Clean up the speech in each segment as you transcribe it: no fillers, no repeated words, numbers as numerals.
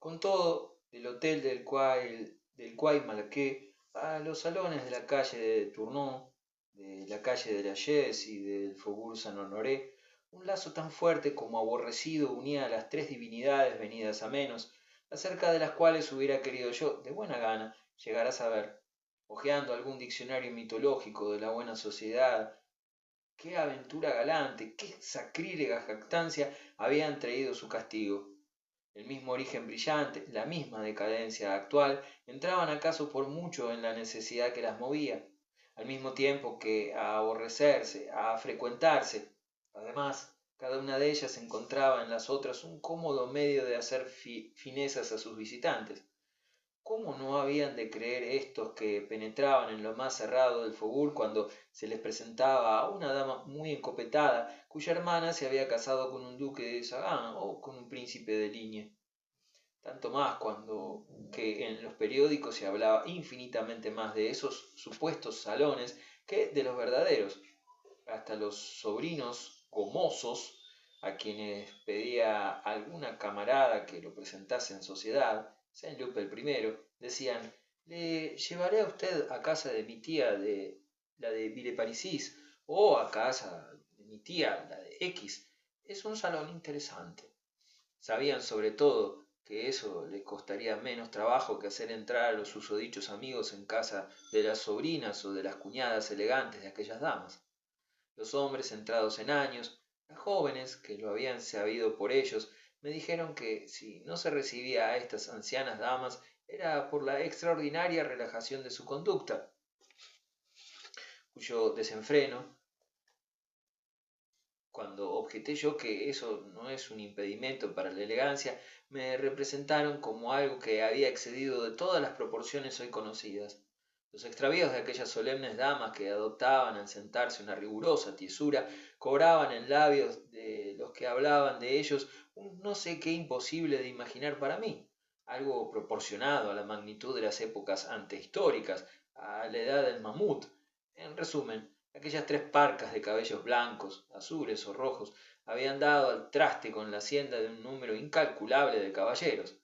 Con todo, del hotel del Quai Malaquais a los salones de la calle de Tournon, de la calle de la Chaise y del Faubourg Saint-Honoré, un lazo tan fuerte como aborrecido unía a las tres divinidades venidas a menos, acerca de las cuales hubiera querido yo, de buena gana, llegar a saber, hojeando algún diccionario mitológico de la buena sociedad, qué aventura galante, qué sacrílega jactancia habían traído su castigo. El mismo origen brillante, la misma decadencia actual, entraban acaso por mucho en la necesidad que las movía, al mismo tiempo que a aborrecerse, a frecuentarse. Además, cada una de ellas encontraba en las otras un cómodo medio de hacer finezas a sus visitantes. ¿Cómo no habían de creer estos que penetraban en lo más cerrado del Faubourg cuando se les presentaba a una dama muy encopetada, cuya hermana se había casado con un duque de Sagan o con un príncipe de línea? Tanto más cuando que en los periódicos se hablaba infinitamente más de esos supuestos salones que de los verdaderos. Hasta los sobrinos gomosos, a quienes pedía alguna camarada que lo presentase en sociedad, Saint-Loup el primero, decían: le llevaré a usted a casa de mi tía, la de Villeparisis, o a casa de mi tía, la de X. Es un salón interesante. Sabían sobre todo que eso les costaría menos trabajo que hacer entrar a los susodichos amigos en casa de las sobrinas o de las cuñadas elegantes de aquellas damas. Los hombres entrados en años, las jóvenes que lo habían sabido por ellos, me dijeron que si no se recibía a estas ancianas damas era por la extraordinaria relajación de su conducta, cuyo desenfreno, cuando objeté yo que eso no es un impedimento para la elegancia, me representaron como algo que había excedido de todas las proporciones hoy conocidas. Los extravíos de aquellas solemnes damas que adoptaban al sentarse una rigurosa tiesura cobraban en labios de los que hablaban de ellos un no sé qué imposible de imaginar para mí, algo proporcionado a la magnitud de las épocas antehistóricas, a la edad del mamut. En resumen, aquellas tres parcas de cabellos blancos, azules o rojos habían dado al traste con la hacienda de un número incalculable de caballeros.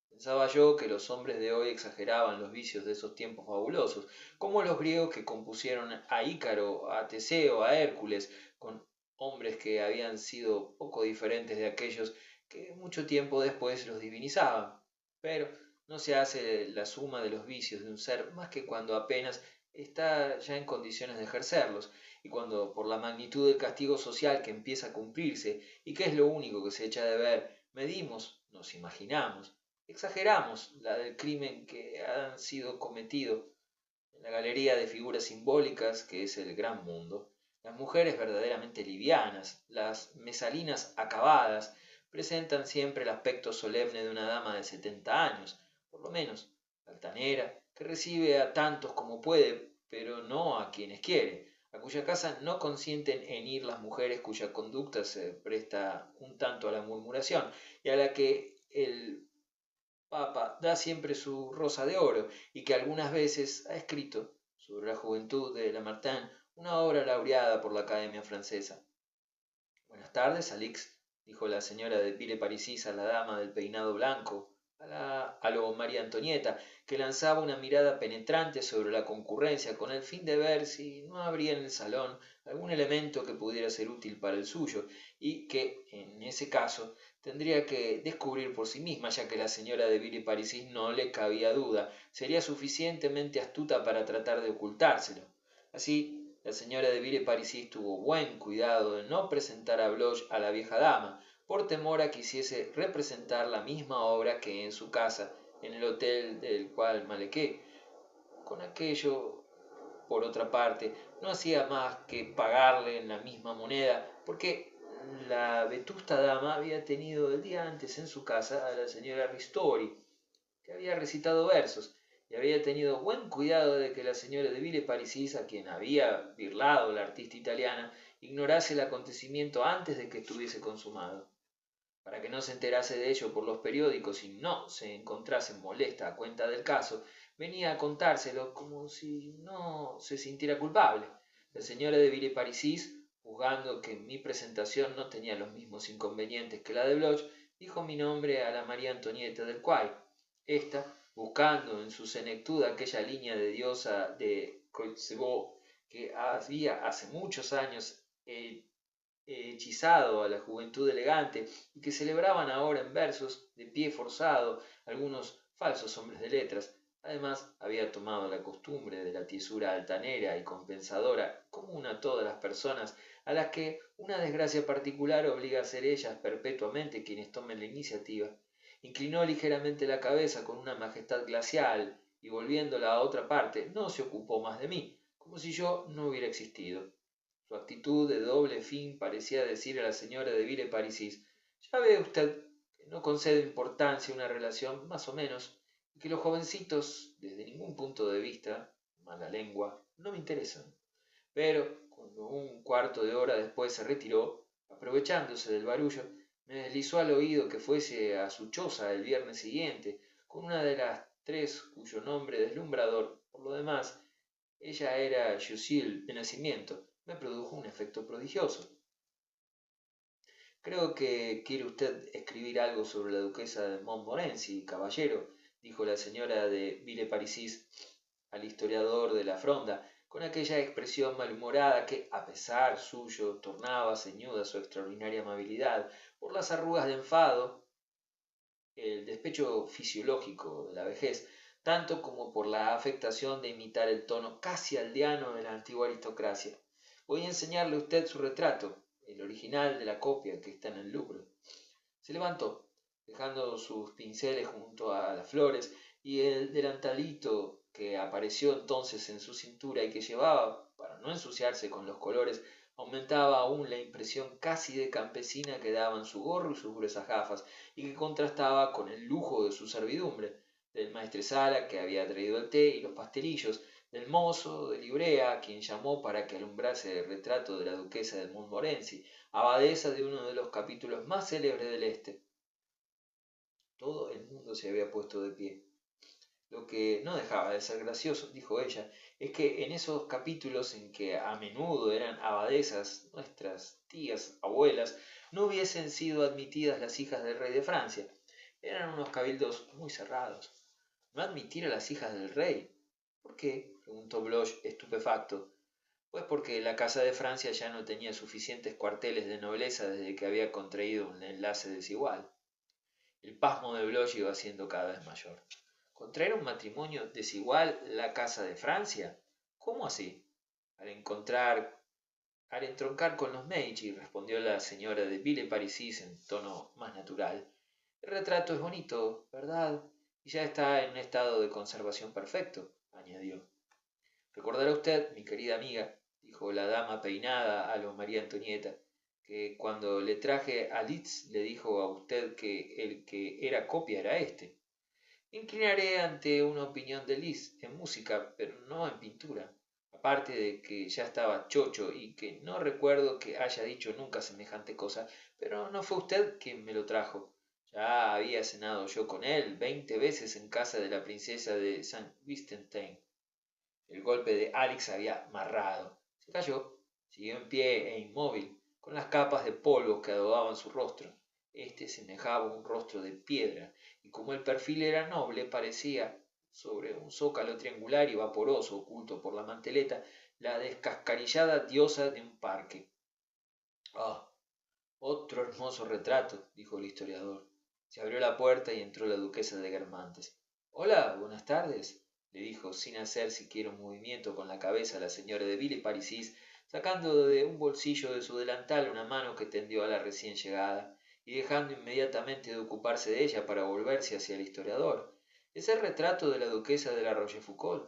Pensaba yo que los hombres de hoy exageraban los vicios de esos tiempos fabulosos, como los griegos que compusieron a Ícaro, a Teseo, a Hércules, con hombres que habían sido poco diferentes de aquellos que mucho tiempo después los divinizaban. Pero no se hace la suma de los vicios de un ser más que cuando apenas está ya en condiciones de ejercerlos, y cuando por la magnitud del castigo social que empieza a cumplirse, y que es lo único que se echa de ver, medimos, nos imaginamos, exageramos la del crimen que ha sido cometido en la galería de figuras simbólicas que es el gran mundo. Las mujeres verdaderamente livianas, las mesalinas acabadas, presentan siempre el aspecto solemne de una dama de 70 años, por lo menos, altanera, que recibe a tantos como puede, pero no a quienes quiere, a cuya casa no consienten en ir las mujeres cuya conducta se presta un tanto a la murmuración, y a la que el Papa da siempre su rosa de oro, y que algunas veces ha escrito, sobre la juventud de Lamartine, una obra laureada por la Academia Francesa. Buenas tardes, Alix, dijo la señora de Villeparisis a la dama del peinado blanco, a lo María Antonieta, que lanzaba una mirada penetrante sobre la concurrencia con el fin de ver si no habría en el salón algún elemento que pudiera ser útil para el suyo, y que, en ese caso, tendría que descubrir por sí misma, ya que la señora de Villeparisis no le cabía duda, sería suficientemente astuta para tratar de ocultárselo. Así, la señora de Villeparisis tuvo buen cuidado de no presentar a Bloch a la vieja dama, por temor a que hiciese representar la misma obra que en su casa, en el hotel del cual Malequé. Con aquello, por otra parte, no hacía más que pagarle en la misma moneda, porque la vetusta dama había tenido el día antes en su casa a la señora Ristori, que había recitado versos, y había tenido buen cuidado de que la señora de Villeparisis, a quien había birlado la artista italiana, ignorase el acontecimiento antes de que estuviese consumado. Para que no se enterase de ello por los periódicos y no se encontrase molesta a cuenta del caso, venía a contárselo como si no se sintiera culpable. La señora de Villeparisis, juzgando que mi presentación no tenía los mismos inconvenientes que la de Bloch, dijo mi nombre a la María Antonieta del Quay. Ésta, buscando en su senectud aquella línea de diosa de Kotzebue que había hace muchos años hechizado a la juventud elegante y que celebraban ahora en versos de pie forzado algunos falsos hombres de letras. Además, había tomado la costumbre de la tiesura altanera y compensadora común a todas las personas a las que una desgracia particular obliga a ser ellas perpetuamente quienes tomen la iniciativa. Inclinó ligeramente la cabeza con una majestad glacial y volviéndola a otra parte no se ocupó más de mí, como si yo no hubiera existido. Su actitud de doble fin parecía decir a la señora de Villeparisis: ya ve usted que no concedo importancia a una relación más o menos, y que los jovencitos, desde ningún punto de vista, mala lengua, no me interesan. Pero, cuando un cuarto de hora después se retiró, aprovechándose del barullo, me deslizó al oído que fuese a su choza el viernes siguiente, con una de las tres cuyo nombre deslumbrador, por lo demás, ella era Lucille de nacimiento, me produjo un efecto prodigioso. Creo que quiere usted escribir algo sobre la duquesa de Montmorency, caballero, dijo la señora de Villeparisis al historiador de la Fronda, con aquella expresión malhumorada que, a pesar suyo, tornaba ceñuda su extraordinaria amabilidad por las arrugas de enfado, el despecho fisiológico de la vejez, tanto como por la afectación de imitar el tono casi aldeano de la antigua aristocracia. Voy a enseñarle a usted su retrato, el original de la copia que está en el Louvre. Se levantó, dejando sus pinceles junto a las flores y el delantalito que apareció entonces en su cintura y que llevaba, para no ensuciarse con los colores, aumentaba aún la impresión casi de campesina que daban su gorro y sus gruesas gafas, y que contrastaba con el lujo de su servidumbre, del maestresala que había traído el té y los pastelillos, del mozo de librea a quien llamó para que alumbrase el retrato de la duquesa de Montmorency, abadesa de uno de los capítulos más célebres del Este. Todo el mundo se había puesto de pie. Lo que no dejaba de ser gracioso, dijo ella, es que en esos capítulos en que a menudo eran abadesas, nuestras tías, abuelas, no hubiesen sido admitidas las hijas del rey de Francia. Eran unos cabildos muy cerrados. ¿No admitir a las hijas del rey? ¿Por qué? Preguntó Bloch, estupefacto. Pues porque la casa de Francia ya no tenía suficientes cuarteles de nobleza desde que había contraído un enlace desigual. El pasmo de Bloch iba siendo cada vez mayor. ¿Contraer un matrimonio desigual la casa de Francia? ¿Cómo así? Al encontrar, al entroncar con los Medici, respondió la señora de Villeparisis en tono más natural. El retrato es bonito, ¿verdad? Y ya está en un estado de conservación perfecto, añadió. Recordará usted, mi querida amiga, dijo la dama peinada a lo María Antonieta, que cuando le traje a Liszt le dijo a usted que el que era copia era este. Inclinaré ante una opinión de Liszt en música, pero no en pintura. Aparte de que ya estaba chocho y que no recuerdo que haya dicho nunca semejante cosa, pero no fue usted quien me lo trajo. Ya había cenado yo con él 20 veces en casa de la princesa de Saint Wittgenstein. El golpe de Alex había marrado. Se cayó, siguió en pie e inmóvil, con las capas de polvo que adobaban su rostro. Este semejaba un rostro de piedra, y como el perfil era noble, parecía, sobre un zócalo triangular y vaporoso oculto por la manteleta, la descascarillada diosa de un parque. Ah, otro hermoso retrato, dijo el historiador. Se abrió la puerta y entró la duquesa de Guermantes. Hola, buenas tardes, le dijo sin hacer siquiera un movimiento con la cabeza la señora de Villeparisis, sacando de un bolsillo de su delantal una mano que tendió a la recién llegada, y dejando inmediatamente de ocuparse de ella para volverse hacia el historiador. Es el retrato de la duquesa de la Rochefoucauld.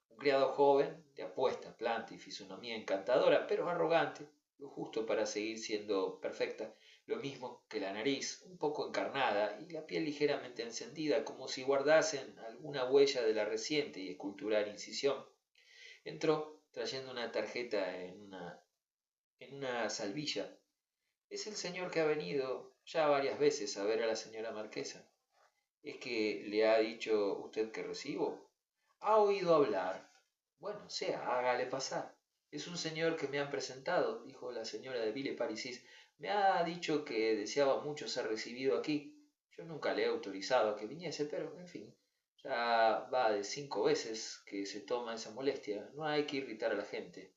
Un criado joven, de apuesta, planta y fisonomía encantadora, pero arrogante, lo justo para seguir siendo perfecta, lo mismo que la nariz, un poco encarnada, y la piel ligeramente encendida, como si guardasen alguna huella de la reciente y escultural incisión. Entró, trayendo una tarjeta en una salvilla. Es el señor que ha venido ya varias veces a ver a la señora marquesa. ¿Es que le ha dicho usted que recibo? Ha oído hablar. Bueno, sea, hágale pasar. Es un señor que me han presentado, dijo la señora de Villeparisis, Me ha dicho que deseaba mucho ser recibido aquí. Yo nunca le he autorizado a que viniese, pero, en fin, ya va de 5 veces que se toma esa molestia. No hay que irritar a la gente.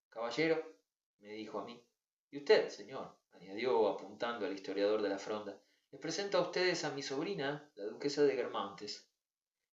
Caballero, me dijo a mí. Y usted, señor, añadió apuntando al historiador de la fronda, les presento a ustedes a mi sobrina, la duquesa de Guermantes.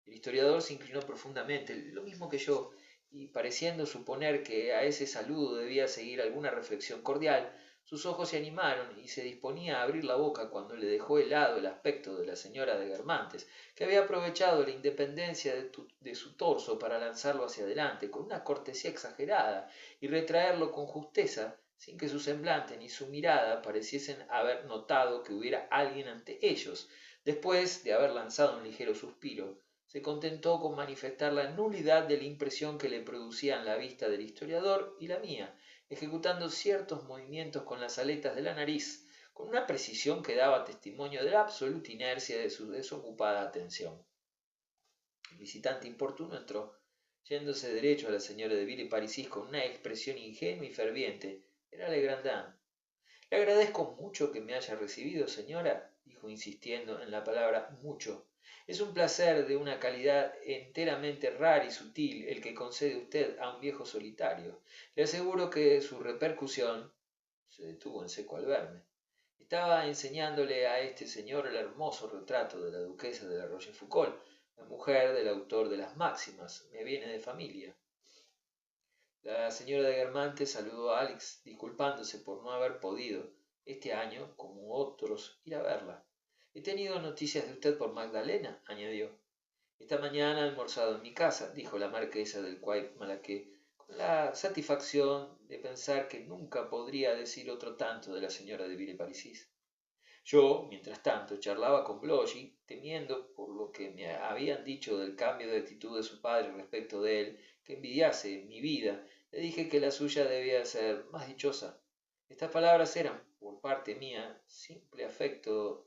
El historiador se inclinó profundamente, lo mismo que yo, y pareciendo suponer que a ese saludo debía seguir alguna reflexión cordial, sus ojos se animaron y se disponía a abrir la boca cuando le dejó helado el aspecto de la señora de Guermantes, que había aprovechado la independencia de su torso para lanzarlo hacia adelante con una cortesía exagerada y retraerlo con justeza, sin que su semblante ni su mirada pareciesen haber notado que hubiera alguien ante ellos, después de haber lanzado un ligero suspiro se contentó con manifestar la nulidad de la impresión que le producían la vista del historiador y la mía, ejecutando ciertos movimientos con las aletas de la nariz, con una precisión que daba testimonio de la absoluta inercia de su desocupada atención. El visitante importuno entró, yéndose derecho a la señora de Villeparisis con una expresión ingenua y ferviente. Era Legrandin. Le agradezco mucho que me haya recibido, señora, dijo insistiendo en la palabra mucho. Es un placer de una calidad enteramente rara y sutil el que concede usted a un viejo solitario. Le aseguro que su repercusión se detuvo en seco al verme. Estaba enseñándole a este señor el hermoso retrato de la duquesa de la Rochefoucauld, la mujer del autor de las máximas. Me viene de familia. La señora de Guermantes saludó a Alex, disculpándose por no haber podido, este año, como otros, ir a verla. He tenido noticias de usted por Magdalena, añadió. Esta mañana ha almorzado en mi casa, dijo la marquesa del Quai Malaquais, con la satisfacción de pensar que nunca podría decir otro tanto de la señora de Villeparisis. Yo, mientras tanto, charlaba con Blochy, temiendo, por lo que me habían dicho del cambio de actitud de su padre respecto de él, que envidiase mi vida. Le dije que la suya debía ser más dichosa. Estas palabras eran, por parte mía, simple efecto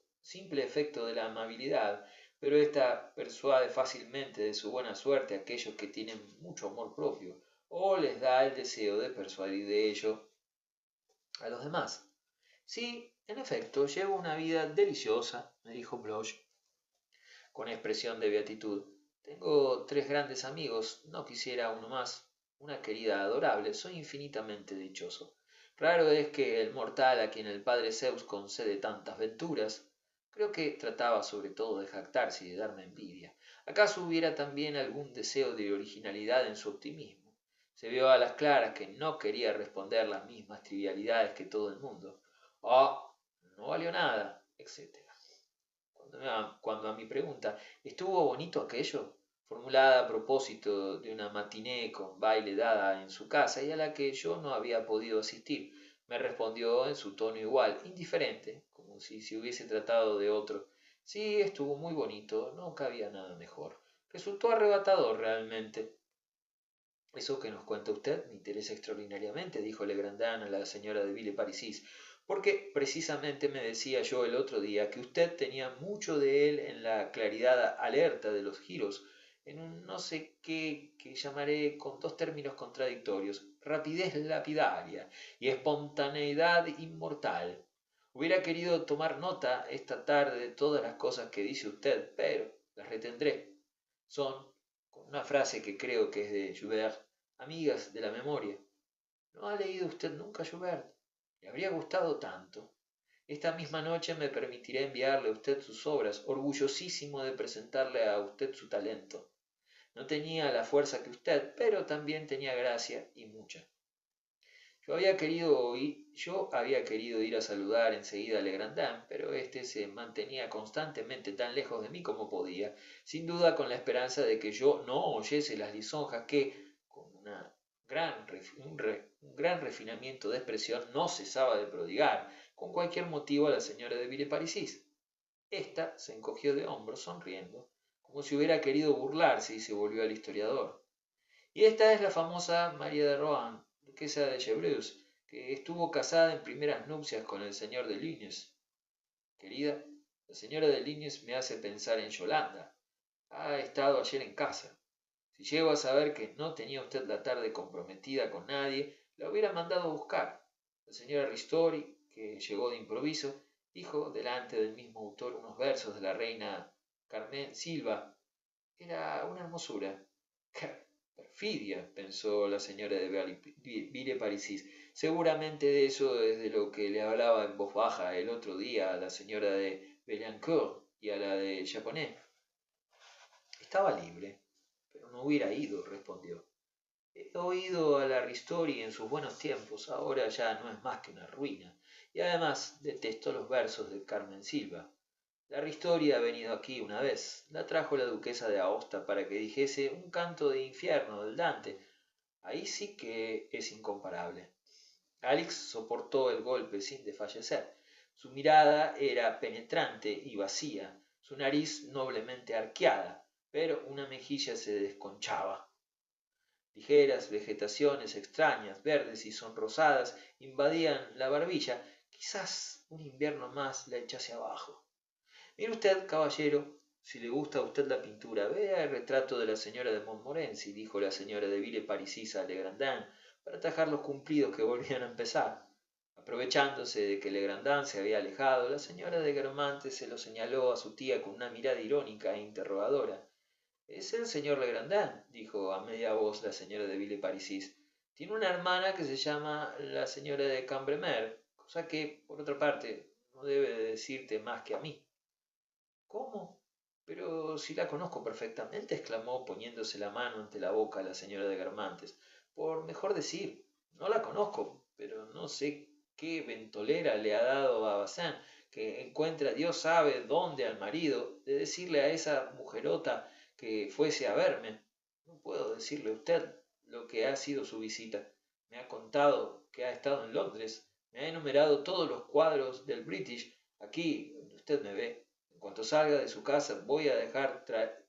de la amabilidad, pero ésta persuade fácilmente de su buena suerte a aquellos que tienen mucho amor propio, o les da el deseo de persuadir de ello a los demás. Sí, en efecto, llevo una vida deliciosa, me dijo Bloch con expresión de beatitud. Tengo 3 grandes amigos, no quisiera uno más. Una querida adorable, soy infinitamente dichoso. Raro es que el mortal a quien el padre Zeus concede tantas venturas. Creo que trataba sobre todo de jactarse y de darme envidia. ¿Acaso hubiera también algún deseo de originalidad en su optimismo? Se vio a las claras que no quería responder las mismas trivialidades que todo el mundo. Ah, no valió nada, etc. Cuando a mi pregunta, ¿estuvo bonito aquello? Formulada a propósito de una matiné con baile dada en su casa y a la que yo no había podido asistir, me respondió en su tono igual, indiferente, como si se hubiese tratado de otro. Sí, estuvo muy bonito, no cabía nada mejor. Resultó arrebatador realmente. Eso que nos cuenta usted me interesa extraordinariamente, dijo Legrandin a la señora de Villeparisis, porque precisamente me decía yo el otro día que usted tenía mucho de él en la claridad alerta de los giros, en un no sé qué que llamaré con 2 términos contradictorios, rapidez lapidaria y espontaneidad inmortal. Hubiera querido tomar nota esta tarde de todas las cosas que dice usted, pero las retendré. Son con una frase que creo que es de Joubert, amigas de la memoria. ¿No ha leído usted nunca Joubert? Le habría gustado tanto. Esta misma noche me permitiré enviarle a usted sus obras, orgullosísimo de presentarle a usted su talento. No tenía la fuerza que usted, pero también tenía gracia y mucha. Yo había querido ir a saludar enseguida a Legrandin, pero éste se mantenía constantemente tan lejos de mí como podía, sin duda con la esperanza de que yo no oyese las lisonjas que, con un gran refinamiento de expresión, no cesaba de prodigar, con cualquier motivo, a la señora de Villeparisis. Esta se encogió de hombros, sonriendo, como si hubiera querido burlarse, y se volvió al historiador. Y esta es la famosa María de Rohan, duquesa de Chevreuse, que estuvo casada en primeras nupcias con el señor de Liniers. Querida, la señora de Liniers me hace pensar en Yolanda. Ha estado ayer en casa. Si llego a saber que no tenía usted la tarde comprometida con nadie, la hubiera mandado a buscar. La señora Ristori que llegó de improviso, dijo delante del mismo autor unos versos de la reina Carmen Silva. Era una hermosura. ¡Qué perfidia!, pensó la señora de Villeparisis. Seguramente de eso es de lo que le hablaba en voz baja el otro día a la señora de Bellancourt y a la de Japonais. Estaba libre, pero no hubiera ido, respondió. He oído a la Ristori en sus buenos tiempos, ahora ya no es más que una ruina, y además detesto los versos de Carmen Silva. La Ristori ha venido aquí una vez, la trajo la duquesa de Aosta para que dijese un canto de infierno del Dante. Ahí sí que es incomparable. Alix soportó el golpe sin desfallecer. Su mirada era penetrante y vacía, su nariz noblemente arqueada, pero una mejilla se desconchaba. Ligeras vegetaciones extrañas, verdes y sonrosadas, invadían la barbilla. Quizás un invierno más la echase abajo. Mire usted, caballero, si le gusta a usted la pintura, vea el retrato de la señora de Montmorency, dijo la señora de Villeparisis a Legrandin, para atajar los cumplidos que volvían a empezar. Aprovechándose de que Legrandin se había alejado, la señora de Guermantes se lo señaló a su tía con una mirada irónica e interrogadora. Es el señor Legrandin, dijo a media voz la señora de Villeparisis. Tiene una hermana que se llama la señora de Cambremer, cosa que, por otra parte, no debe de decirte más que a mí. ¿Cómo? Pero si la conozco perfectamente, exclamó poniéndose la mano ante la boca la señora de Guermantes. Por mejor decir, no la conozco, pero no sé qué ventolera le ha dado a Bazán, que encuentra Dios sabe dónde al marido, de decirle a esa mujerota que fuese a verme. No puedo decirle a usted lo que ha sido su visita. Me ha contado que ha estado en Londres, me ha enumerado todos los cuadros del British, aquí donde usted me ve. En cuanto salga de su casa voy a dejar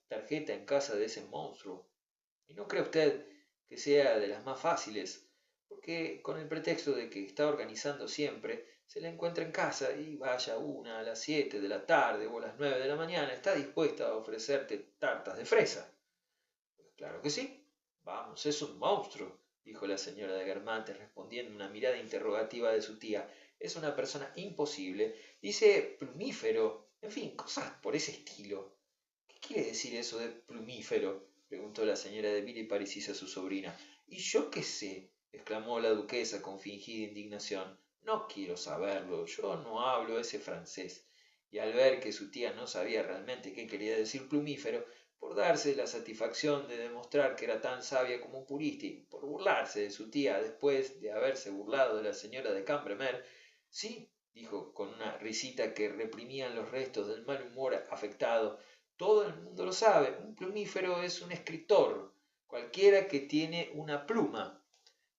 tarjeta en casa de ese monstruo. Y no cree usted que sea de las más fáciles, porque con el pretexto de que está organizando siempre, se la encuentra en casa y vaya una a las 7 de la tarde o a las 9 de la mañana, está dispuesta a ofrecerte tartas de fresa. Pues claro que sí. Vamos, es un monstruo, dijo la señora de Guermantes, respondiendo una mirada interrogativa de su tía. Es una persona imposible, dice plumífero, en fin, cosas por ese estilo. ¿Qué quiere decir eso de plumífero?, preguntó la señora de Villeparisis a su sobrina. Y yo qué sé, exclamó la duquesa con fingida indignación. No quiero saberlo, yo no hablo ese francés. Y al ver que su tía no sabía realmente qué quería decir plumífero, por darse la satisfacción de demostrar que era tan sabia como un purista y por burlarse de su tía después de haberse burlado de la señora de Cambremer, sí, dijo con una risita que reprimían los restos del mal humor afectado, todo el mundo lo sabe, un plumífero es un escritor, cualquiera que tiene una pluma.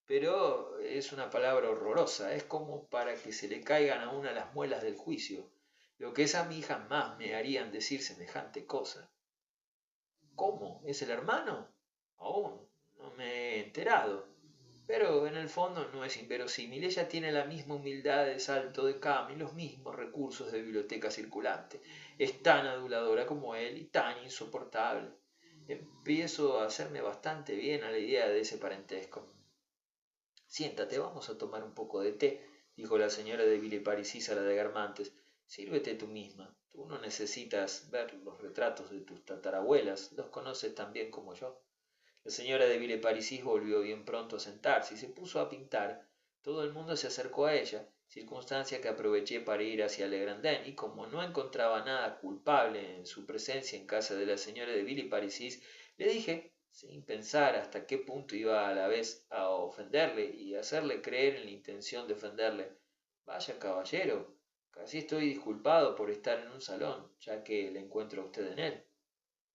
Pero es una palabra horrorosa, es como para que se le caigan a una las muelas del juicio. Lo que es a mí jamás me harían decir semejante cosa. ¿Cómo? ¿Es el hermano? Aún no me he enterado. Pero en el fondo no es inverosímil. Ella tiene la misma humildad de Salto de Cama y los mismos recursos de biblioteca circulante. Es tan aduladora como él y tan insoportable. Empiezo a hacerme bastante bien a la idea de ese parentesco. Siéntate, vamos a tomar un poco de té, dijo la señora de Villeparisis a la de Guermantes. Sírvete tú misma. Tú no necesitas ver los retratos de tus tatarabuelas, los conoces tan bien como yo. La señora de Villeparisis volvió bien pronto a sentarse y se puso a pintar. Todo el mundo se acercó a ella, circunstancia que aproveché para ir hacia Legrandin, y como no encontraba nada culpable en su presencia en casa de la señora de Villeparisis, le dije, sin pensar hasta qué punto iba a la vez a ofenderle y hacerle creer en la intención de ofenderle. Vaya, caballero, casi estoy disculpado por estar en un salón, ya que le encuentro a usted en él.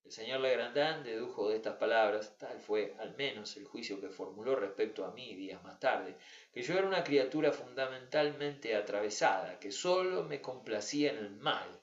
El señor Legrandin dedujo de estas palabras, tal fue al menos el juicio que formuló respecto a mí días más tarde, que yo era una criatura fundamentalmente atravesada, que sólo me complacía en el mal.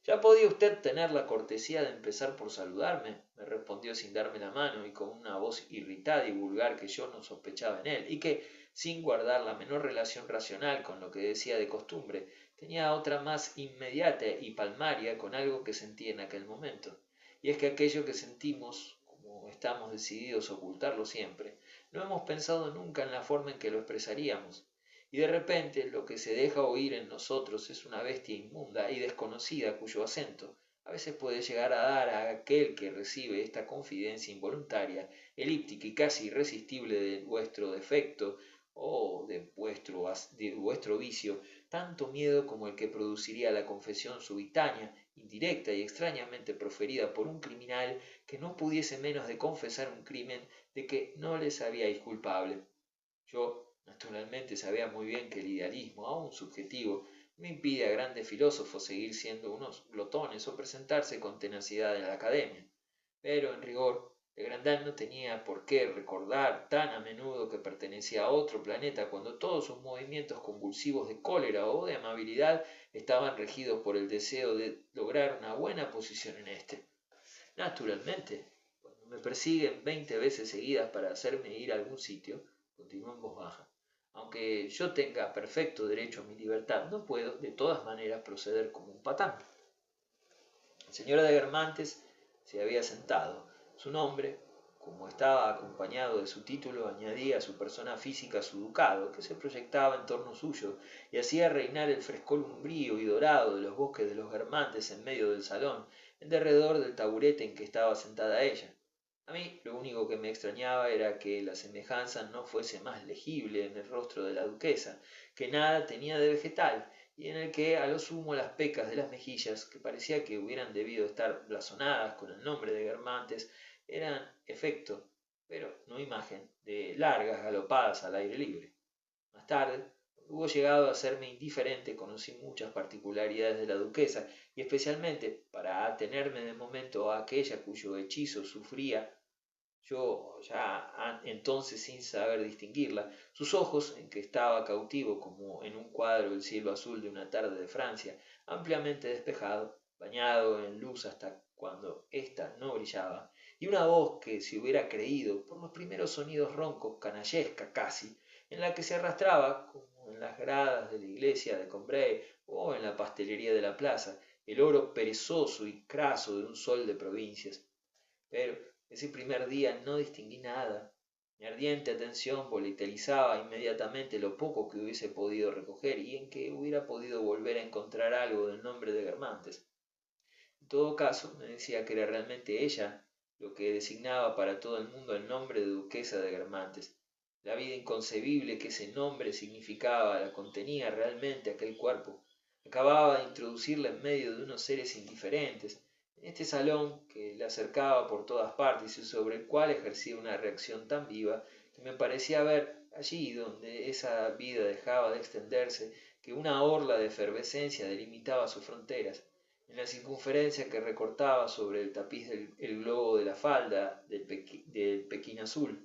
Ya podía usted tener la cortesía de empezar por saludarme, me respondió sin darme la mano y con una voz irritada y vulgar que yo no sospechaba en él, y que, sin guardar la menor relación racional con lo que decía de costumbre, tenía otra más inmediata y palmaria con algo que sentí en aquel momento. Y es que aquello que sentimos, como estamos decididos a ocultarlo siempre, no hemos pensado nunca en la forma en que lo expresaríamos. y de repente lo que se deja oír en nosotros es una bestia inmunda y desconocida cuyo acento a veces puede llegar a dar a aquel que recibe esta confidencia involuntaria, elíptica y casi irresistible de vuestro defecto o de vuestro vicio, tanto miedo como el que produciría la confesión subitánea, indirecta y extrañamente proferida por un criminal que no pudiese menos de confesar un crimen de que no le sabíais culpable. Yo, naturalmente, sabía muy bien que el idealismo, aun subjetivo, no impide a grandes filósofos seguir siendo unos glotones o presentarse con tenacidad en la academia. Pero, en rigor, Legrandin no tenía por qué recordar tan a menudo que pertenecía a otro planeta cuando todos sus movimientos convulsivos de cólera o de amabilidad estaban regidos por el deseo de lograr una buena posición en éste. Naturalmente, cuando me persiguen 20 veces seguidas para hacerme ir a algún sitio, continuó en voz baja, aunque yo tenga perfecto derecho a mi libertad, no puedo, de todas maneras, proceder como un patán. La señora de Guermantes se había sentado. Su nombre, como estaba acompañado de su título, añadía a su persona física su ducado, que se proyectaba en torno suyo y hacía reinar el frescor umbrío y dorado de los bosques de los Guermantes en medio del salón, en derredor del taburete en que estaba sentada ella. A mí lo único que me extrañaba era que la semejanza no fuese más legible en el rostro de la duquesa, que nada tenía de vegetal, y en el que a lo sumo las pecas de las mejillas, que parecía que hubieran debido estar blasonadas con el nombre de Guermantes, eran efecto, pero no imagen, de largas galopadas al aire libre. Más tarde, cuando hubo llegado a serme indiferente, conocí muchas particularidades de la duquesa, y especialmente, para atenerme de momento a aquella cuyo hechizo sufría yo ya entonces sin saber distinguirla, sus ojos, en que estaba cautivo como en un cuadro el cielo azul de una tarde de Francia, ampliamente despejado, bañado en luz hasta cuando ésta no brillaba, y una voz que se hubiera creído, por los primeros sonidos roncos, canallesca casi, en la que se arrastraba, como en las gradas de la iglesia de Combray o en la pastelería de la plaza, el oro perezoso y craso de un sol de provincias. Pero ese primer día no distinguí nada. Mi ardiente atención volatilizaba inmediatamente lo poco que hubiese podido recoger y en que hubiera podido volver a encontrar algo del nombre de Guermantes. En todo caso, me decía que era realmente ella lo que designaba para todo el mundo el nombre de duquesa de Guermantes. La vida inconcebible que ese nombre significaba la contenía realmente aquel cuerpo. Acababa de introducirla en medio de unos seres indiferentes, en este salón que le acercaba por todas partes y sobre el cual ejercía una reacción tan viva que me parecía ver allí donde esa vida dejaba de extenderse que una orla de efervescencia delimitaba sus fronteras, en la circunferencia que recortaba sobre el tapiz el globo de la falda del Pekín azul,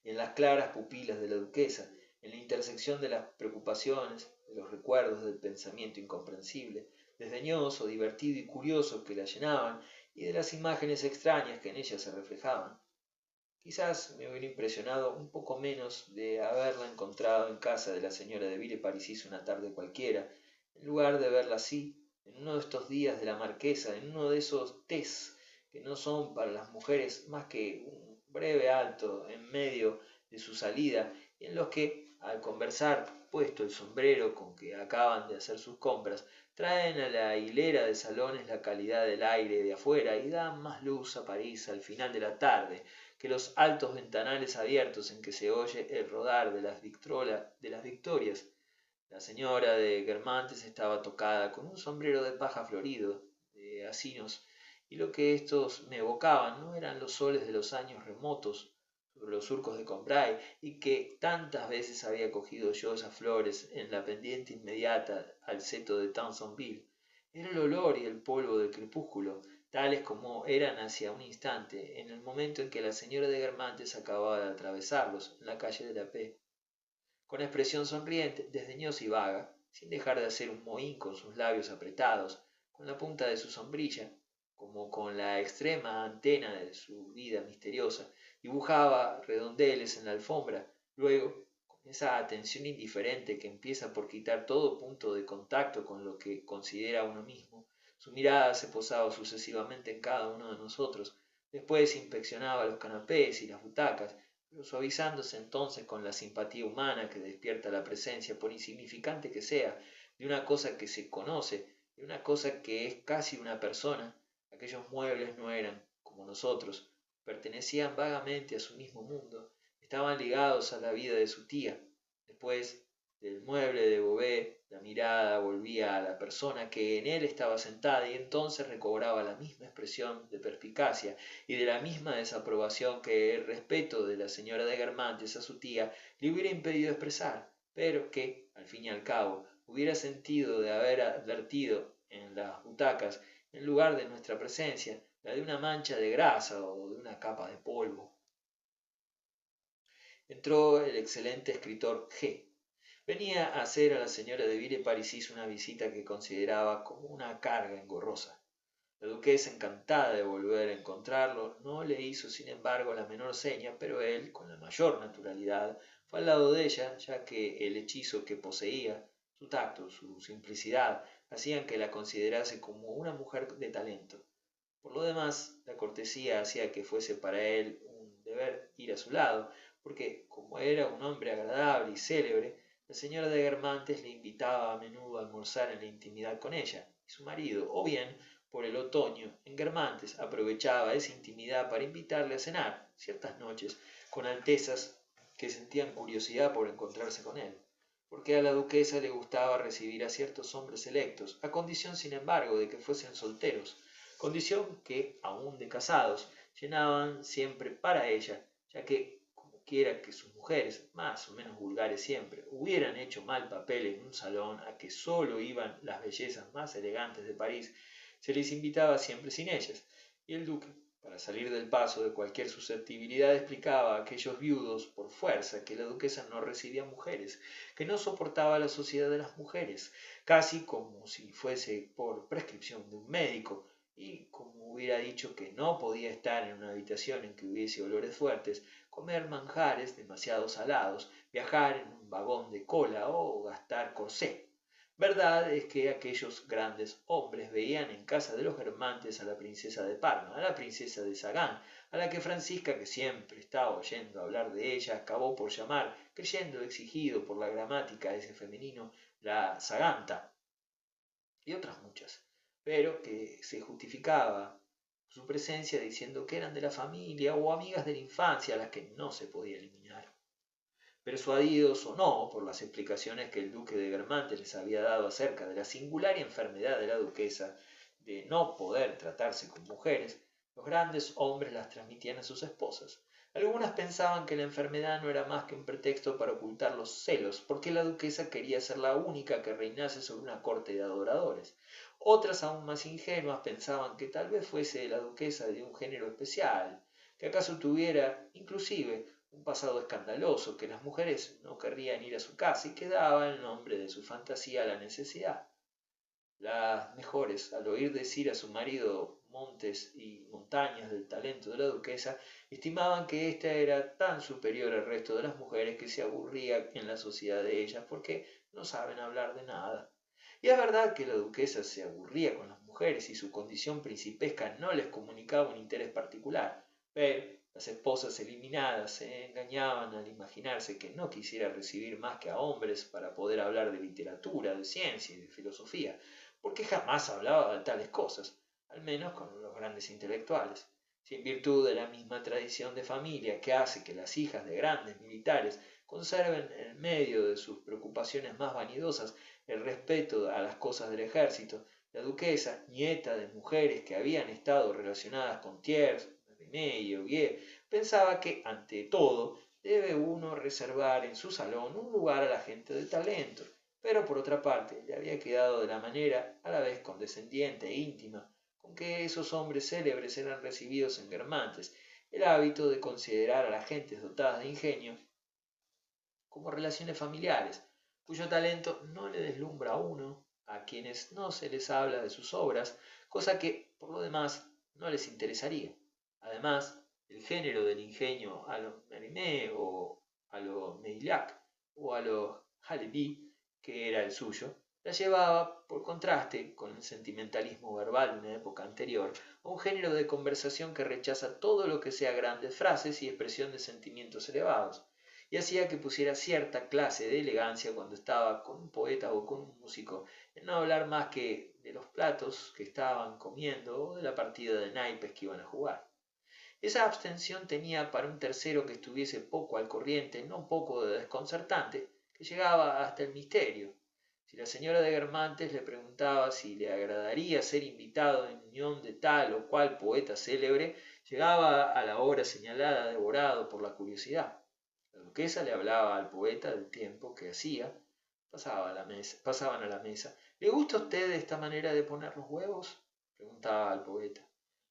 en las claras pupilas de la duquesa, en la intersección de las preocupaciones, de los recuerdos, del pensamiento incomprensible, desdeñoso, divertido y curioso que la llenaban, y de las imágenes extrañas que en ella se reflejaban. Quizás me hubiera impresionado un poco menos de haberla encontrado en casa de la señora de Villeparisis una tarde cualquiera, en lugar de verla así, en uno de estos días de la marquesa, en uno de esos tés que no son para las mujeres más que un breve alto en medio de su salida, y en los que, al conversar, puesto el sombrero con que acaban de hacer sus compras, traen a la hilera de salones la calidad del aire de afuera y dan más luz a París al final de la tarde que los altos ventanales abiertos en que se oye el rodar de las victorias. La señora de Guermantes estaba tocada con un sombrero de paja florido, de asinos, y lo que estos me evocaban no eran los soles de los años remotos sobre los surcos de Combray, y que tantas veces había cogido yo esas flores en la pendiente inmediata al seto de Townsendville. Era el olor y el polvo del crepúsculo, tales como eran hacia un instante, en el momento en que la señora de Guermantes acababa de atravesarlos en la calle de la P, con expresión sonriente, desdeñosa y vaga, sin dejar de hacer un mohín con sus labios apretados, con la punta de su sombrilla, como con la extrema antena de su vida misteriosa, dibujaba redondeles en la alfombra, luego, con esa atención indiferente que empieza por quitar todo punto de contacto con lo que considera uno mismo, su mirada se posaba sucesivamente en cada uno de nosotros, después inspeccionaba los canapés y las butacas, pero suavizándose entonces con la simpatía humana que despierta la presencia, por insignificante que sea, de una cosa que se conoce, de una cosa que es casi una persona. Aquellos muebles no eran, como nosotros, pertenecían vagamente a su mismo mundo, estaban ligados a la vida de su tía. Después del mueble de Beauvais, la mirada volvía a la persona que en él estaba sentada y entonces recobraba la misma expresión de perspicacia y de la misma desaprobación que el respeto de la señora de Guermantes a su tía le hubiera impedido expresar, pero que, al fin y al cabo, hubiera sentido de haber advertido en las butacas, en lugar de nuestra presencia, la de una mancha de grasa o de una capa de polvo. Entró el excelente escritor G. Venía a hacer a la señora de Villeparisis una visita que consideraba como una carga engorrosa. La duquesa, encantada de volver a encontrarlo, no le hizo sin embargo la menor seña, pero él, con la mayor naturalidad, fue al lado de ella, ya que el hechizo que poseía, su tacto, su simplicidad, hacían que la considerase como una mujer de talento. Por lo demás, la cortesía hacía que fuese para él un deber ir a su lado, porque, como era un hombre agradable y célebre, la señora de Guermantes le invitaba a menudo a almorzar en la intimidad con ella y su marido, o bien, por el otoño, en Guermantes aprovechaba esa intimidad para invitarle a cenar, ciertas noches, con altezas que sentían curiosidad por encontrarse con él, porque a la duquesa le gustaba recibir a ciertos hombres selectos, a condición, sin embargo, de que fuesen solteros, condición que, aun de casados, llenaban siempre para ella, ya que, como quiera que sus mujeres, más o menos vulgares siempre, hubieran hecho mal papel en un salón a que sólo iban las bellezas más elegantes de París, se les invitaba siempre sin ellas, y el duque, para salir del paso de cualquier susceptibilidad, explicaba a aquellos viudos por fuerza que la duquesa no recibía mujeres, que no soportaba la sociedad de las mujeres, casi como si fuese por prescripción de un médico, y como hubiera dicho que no podía estar en una habitación en que hubiese olores fuertes, comer manjares demasiado salados, viajar en un vagón de cola o gastar corsé. Verdad es que aquellos grandes hombres veían en casa de los Guermantes a la princesa de Parma, a la princesa de Sagán, a la que Francisca, que siempre estaba oyendo hablar de ella, acabó por llamar, creyendo exigido por la gramática de ese femenino, la Saganta, y otras muchas, pero que se justificaba su presencia diciendo que eran de la familia o amigas de la infancia a las que no se podía eliminar. Persuadidos o no por las explicaciones que el duque de Guermantes les había dado acerca de la singular enfermedad de la duquesa de no poder tratarse con mujeres, los grandes hombres las transmitían a sus esposas. Algunas pensaban que la enfermedad no era más que un pretexto para ocultar los celos, porque la duquesa quería ser la única que reinase sobre una corte de adoradores. Otras, aún más ingenuas, pensaban que tal vez fuese la duquesa de un género especial, que acaso tuviera, inclusive, un pasado escandaloso, que las mujeres no querrían ir a su casa y que daba el nombre de su fantasía a la necesidad. Las mejores, al oír decir a su marido montes y montañas del talento de la duquesa, estimaban que ésta era tan superior al resto de las mujeres que se aburría en la sociedad de ellas porque no saben hablar de nada. Y es verdad que la duquesa se aburría con las mujeres y su condición principesca no les comunicaba un interés particular, pero las esposas eliminadas se engañaban al imaginarse que no quisiera recibir más que a hombres para poder hablar de literatura, de ciencia y de filosofía, porque jamás hablaba de tales cosas, al menos con los grandes intelectuales. Si en virtud de la misma tradición de familia que hace que las hijas de grandes militares conserven en medio de sus preocupaciones más vanidosas el respeto a las cosas del ejército, la duquesa, nieta de mujeres que habían estado relacionadas con Thiers, René y Ogier, pensaba que, ante todo, debe uno reservar en su salón un lugar a la gente de talento, pero por otra parte le había quedado de la manera, a la vez condescendiente e íntima, con que esos hombres célebres eran recibidos en Guermantes, el hábito de considerar a las gentes dotadas de ingenio como relaciones familiares, cuyo talento no le deslumbra a uno, a quienes no se les habla de sus obras, cosa que, por lo demás, no les interesaría. Además, el género del ingenio a lo Mérimée o a lo Meillac o a lo Halévy, que era el suyo, la llevaba, por contraste con el sentimentalismo verbal de una época anterior, a un género de conversación que rechaza todo lo que sea grandes frases y expresión de sentimientos elevados, y hacía que pusiera cierta clase de elegancia cuando estaba con un poeta o con un músico, en no hablar más que de los platos que estaban comiendo o de la partida de naipes que iban a jugar. Esa abstención tenía para un tercero que estuviese poco al corriente, no poco de desconcertante, que llegaba hasta el misterio. Si la señora de Guermantes le preguntaba si le agradaría ser invitado en unión de tal o cual poeta célebre, llegaba a la hora señalada devorado por la curiosidad. La duquesa le hablaba al poeta del tiempo que hacía, pasaban a la mesa. ¿Le gusta a usted esta manera de poner los huevos?, preguntaba al poeta.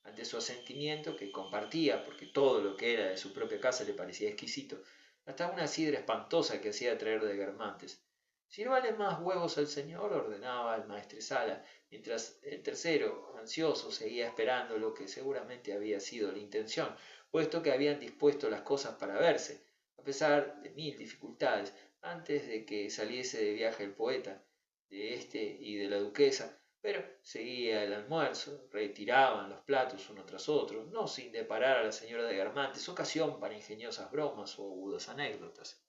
Ante su asentimiento, que compartía, porque todo lo que era de su propia casa le parecía exquisito, hasta una sidra espantosa que hacía traer de Guermantes. Sírvale más huevos al señor, ordenaba el maestresala, mientras el tercero, ansioso, seguía esperando lo que seguramente había sido la intención, puesto que habían dispuesto las cosas para verse, a pesar de mil dificultades, antes de que saliese de viaje el poeta, de éste y de la duquesa, pero seguía el almuerzo, retiraban los platos uno tras otro, no sin deparar a la señora de Guermantes ocasión para ingeniosas bromas o agudas anécdotas.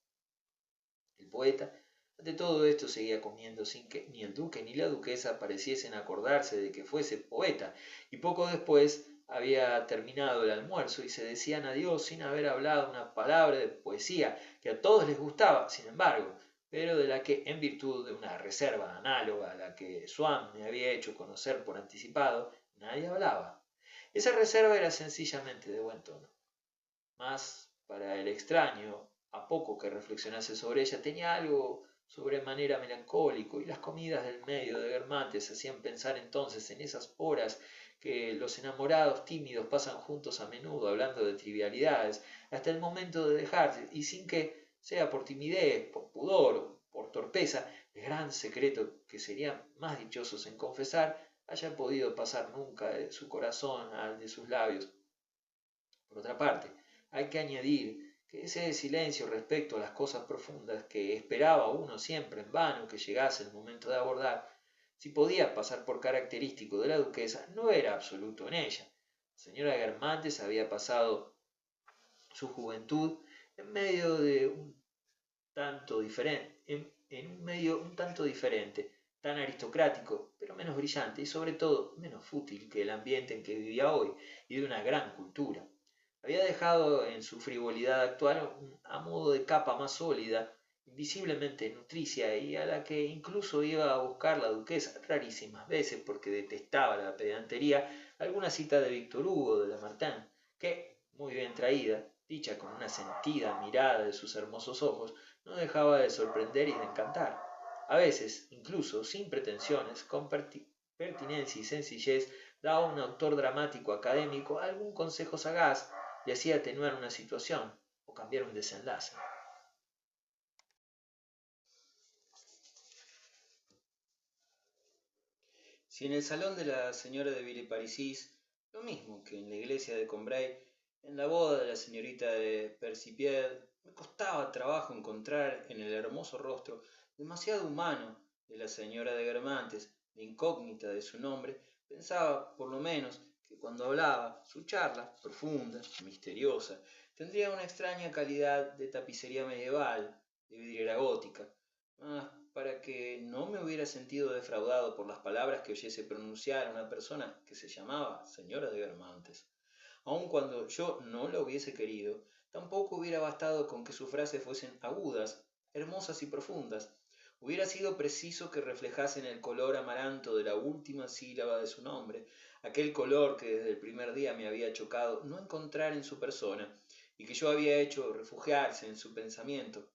El poeta, ante todo esto, seguía comiendo sin que ni el duque ni la duquesa pareciesen acordarse de que fuese poeta, y poco después había terminado el almuerzo y se decían adiós sin haber hablado una palabra de poesía que a todos les gustaba, sin embargo, pero de la que, en virtud de una reserva análoga a la que Swann me había hecho conocer por anticipado, nadie hablaba. Esa reserva era sencillamente de buen tono. Mas, para el extraño, a poco que reflexionase sobre ella, tenía algo sobremanera melancólico, y las comidas del medio de Guermantes hacían pensar entonces en esas horas que los enamorados tímidos pasan juntos a menudo, hablando de trivialidades, hasta el momento de dejarse, y sin que, sea por timidez, por pudor o por torpeza, el gran secreto que serían más dichosos en confesar, haya podido pasar nunca de su corazón al de sus labios. Por otra parte, hay que añadir que ese silencio respecto a las cosas profundas que esperaba uno siempre en vano que llegase el momento de abordar, si podía pasar por característico de la duquesa, no era absoluto en ella. La señora Guermantes había pasado su juventud en medio de un tanto diferente, en un medio un tanto diferente, tan aristocrático, pero menos brillante y sobre todo menos fútil que el ambiente en que vivía hoy, y de una gran cultura. Había dejado en su frivolidad actual a modo de capa más sólida, invisiblemente nutricia, y a la que incluso iba a buscar la duquesa rarísimas veces, porque detestaba la pedantería, alguna cita de Víctor Hugo de Lamartine, que, muy bien traída, dicha con una sentida mirada de sus hermosos ojos, no dejaba de sorprender y de encantar. A veces, incluso sin pretensiones, con pertinencia y sencillez, daba un autor dramático académico algún consejo sagaz, le hacía atenuar una situación o cambiar un desenlace. Si en el salón de la señora de Villeparisis, lo mismo que en la iglesia de Combray, en la boda de la señorita de Percipied, me costaba trabajo encontrar en el hermoso rostro demasiado humano de la señora de Guermantes, la incógnita de su nombre, pensaba, por lo menos, que cuando hablaba, su charla, profunda, misteriosa, tendría una extraña calidad de tapicería medieval, de vidriera gótica, mas para que no me hubiera sentido defraudado por las palabras que oyese pronunciar a una persona que se llamaba señora de Guermantes. Aun cuando yo no la hubiese querido, tampoco hubiera bastado con que sus frases fuesen agudas, hermosas y profundas. Hubiera sido preciso que reflejasen el color amaranto de la última sílaba de su nombre, aquel color que desde el primer día me había chocado no encontrar en su persona, y que yo había hecho refugiarse en su pensamiento.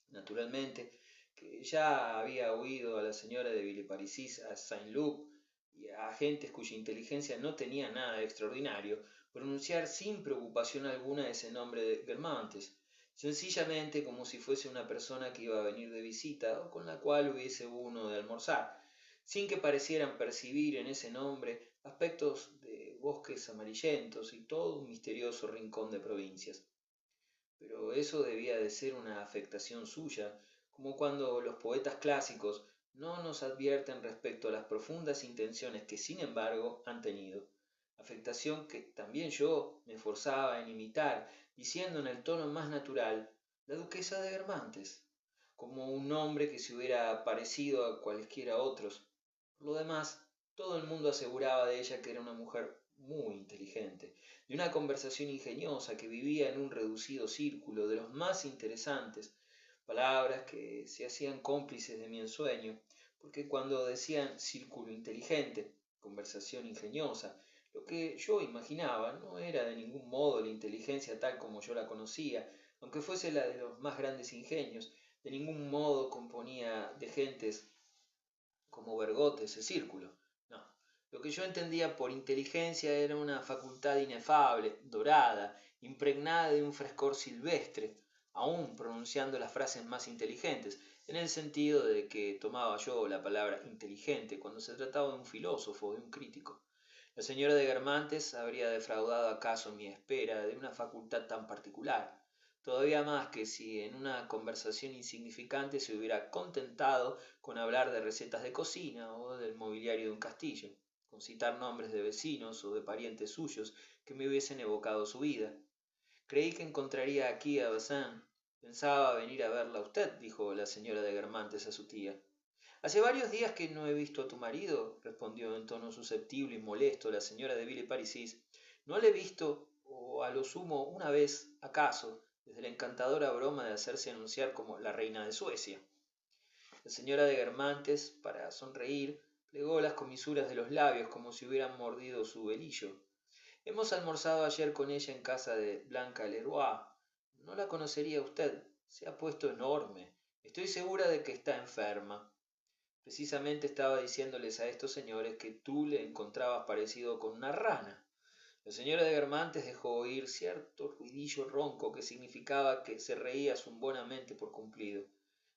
Naturalmente, que ya había oído a la señora de Villeparisis, a Saint-Loup y a agentes cuya inteligencia no tenía nada de extraordinario, pronunciar sin preocupación alguna ese nombre de Guermantes, sencillamente como si fuese una persona que iba a venir de visita o con la cual hubiese uno de almorzar, sin que parecieran percibir en ese nombre aspectos de bosques amarillentos y todo un misterioso rincón de provincias. Pero eso debía de ser una afectación suya, como cuando los poetas clásicos no nos advierten respecto a las profundas intenciones que sin embargo han tenido, afectación que también yo me forzaba en imitar, diciendo en el tono más natural, la duquesa de Guermantes, como un nombre que se hubiera parecido a cualquiera otros. Por lo demás, todo el mundo aseguraba de ella que era una mujer muy inteligente, de una conversación ingeniosa que vivía en un reducido círculo de los más interesantes, palabras que se hacían cómplices de mi ensueño, porque cuando decían círculo inteligente, conversación ingeniosa, lo que yo imaginaba no era de ningún modo la inteligencia tal como yo la conocía, aunque fuese la de los más grandes ingenios, de ningún modo componía de gentes como Bergotte ese círculo. No, lo que yo entendía por inteligencia era una facultad inefable, dorada, impregnada de un frescor silvestre, aún pronunciando las frases más inteligentes, en el sentido de que tomaba yo la palabra inteligente cuando se trataba de un filósofo o de un crítico. La señora de Guermantes habría defraudado acaso mi espera de una facultad tan particular, todavía más que si en una conversación insignificante se hubiera contentado con hablar de recetas de cocina o del mobiliario de un castillo, con citar nombres de vecinos o de parientes suyos que me hubiesen evocado su vida. Creí que encontraría aquí a Bazin. Pensaba venir a verla a usted, dijo la señora de Guermantes a su tía. Hace varios días que no he visto a tu marido, respondió en tono susceptible y molesto la señora de Villeparisis. No le he visto, o a lo sumo una vez, acaso, desde la encantadora broma de hacerse anunciar como la reina de Suecia. La señora de Guermantes, para sonreír, plegó las comisuras de los labios como si hubieran mordido su velillo. Hemos almorzado ayer con ella en casa de Blanca Leroy. No la conocería usted. Se ha puesto enorme. Estoy segura de que está enferma. Precisamente estaba diciéndoles a estos señores que tú le encontrabas parecido con una rana. La señora de Guermantes dejó oír cierto ruidillo ronco que significaba que se reía zumbonamente por cumplido.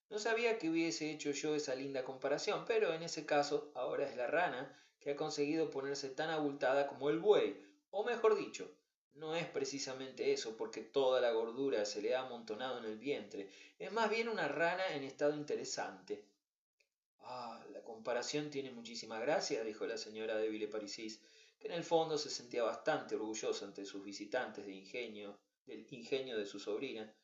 No sabía que hubiese hecho yo esa linda comparación, pero en ese caso ahora es la rana que ha conseguido ponerse tan abultada como el buey, o mejor dicho, no es precisamente eso, porque toda la gordura se le ha amontonado en el vientre, es más bien una rana en estado interesante. Ah, la comparación tiene muchísima gracia, dijo la señora de Villeparisis, que en el fondo se sentía bastante orgullosa ante sus visitantes del ingenio de su sobrina.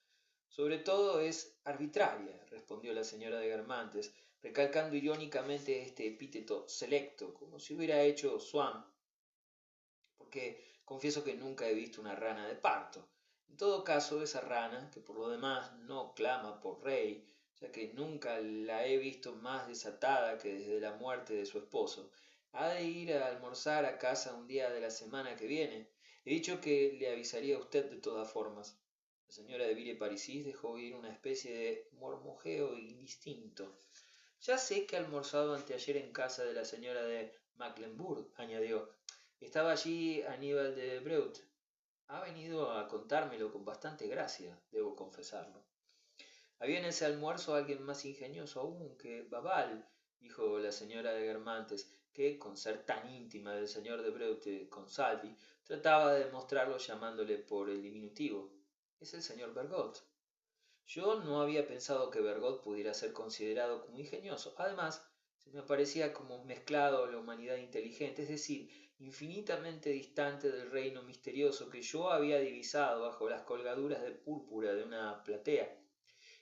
Sobre todo es arbitraria, respondió la señora de Guermantes, recalcando irónicamente este epíteto selecto, como si hubiera hecho Swann, porque confieso que nunca he visto una rana de parto. En todo caso, esa rana, que por lo demás no clama por rey, ya que nunca la he visto más desatada que desde la muerte de su esposo, ha de ir a almorzar a casa un día de la semana que viene. He dicho que le avisaría a usted de todas formas. La señora de Villeparisis dejó oír una especie de murmujeo indistinto. Ya sé que ha almorzado anteayer en casa de la señora de Mecklenburg, añadió. Estaba allí Aníbal de Breut. Ha venido a contármelo con bastante gracia, debo confesarlo. Había en ese almuerzo alguien más ingenioso aún que Babal, dijo la señora de Guermantes, que, con ser tan íntima del señor de Breute con Salvi, trataba de demostrarlo llamándole por el diminutivo. Es el señor Bergot. Yo no había pensado que Bergot pudiera ser considerado como ingenioso. Además, se me parecía como mezclado a la humanidad inteligente, es decir, infinitamente distante del reino misterioso que yo había divisado bajo las colgaduras de púrpura de una platea,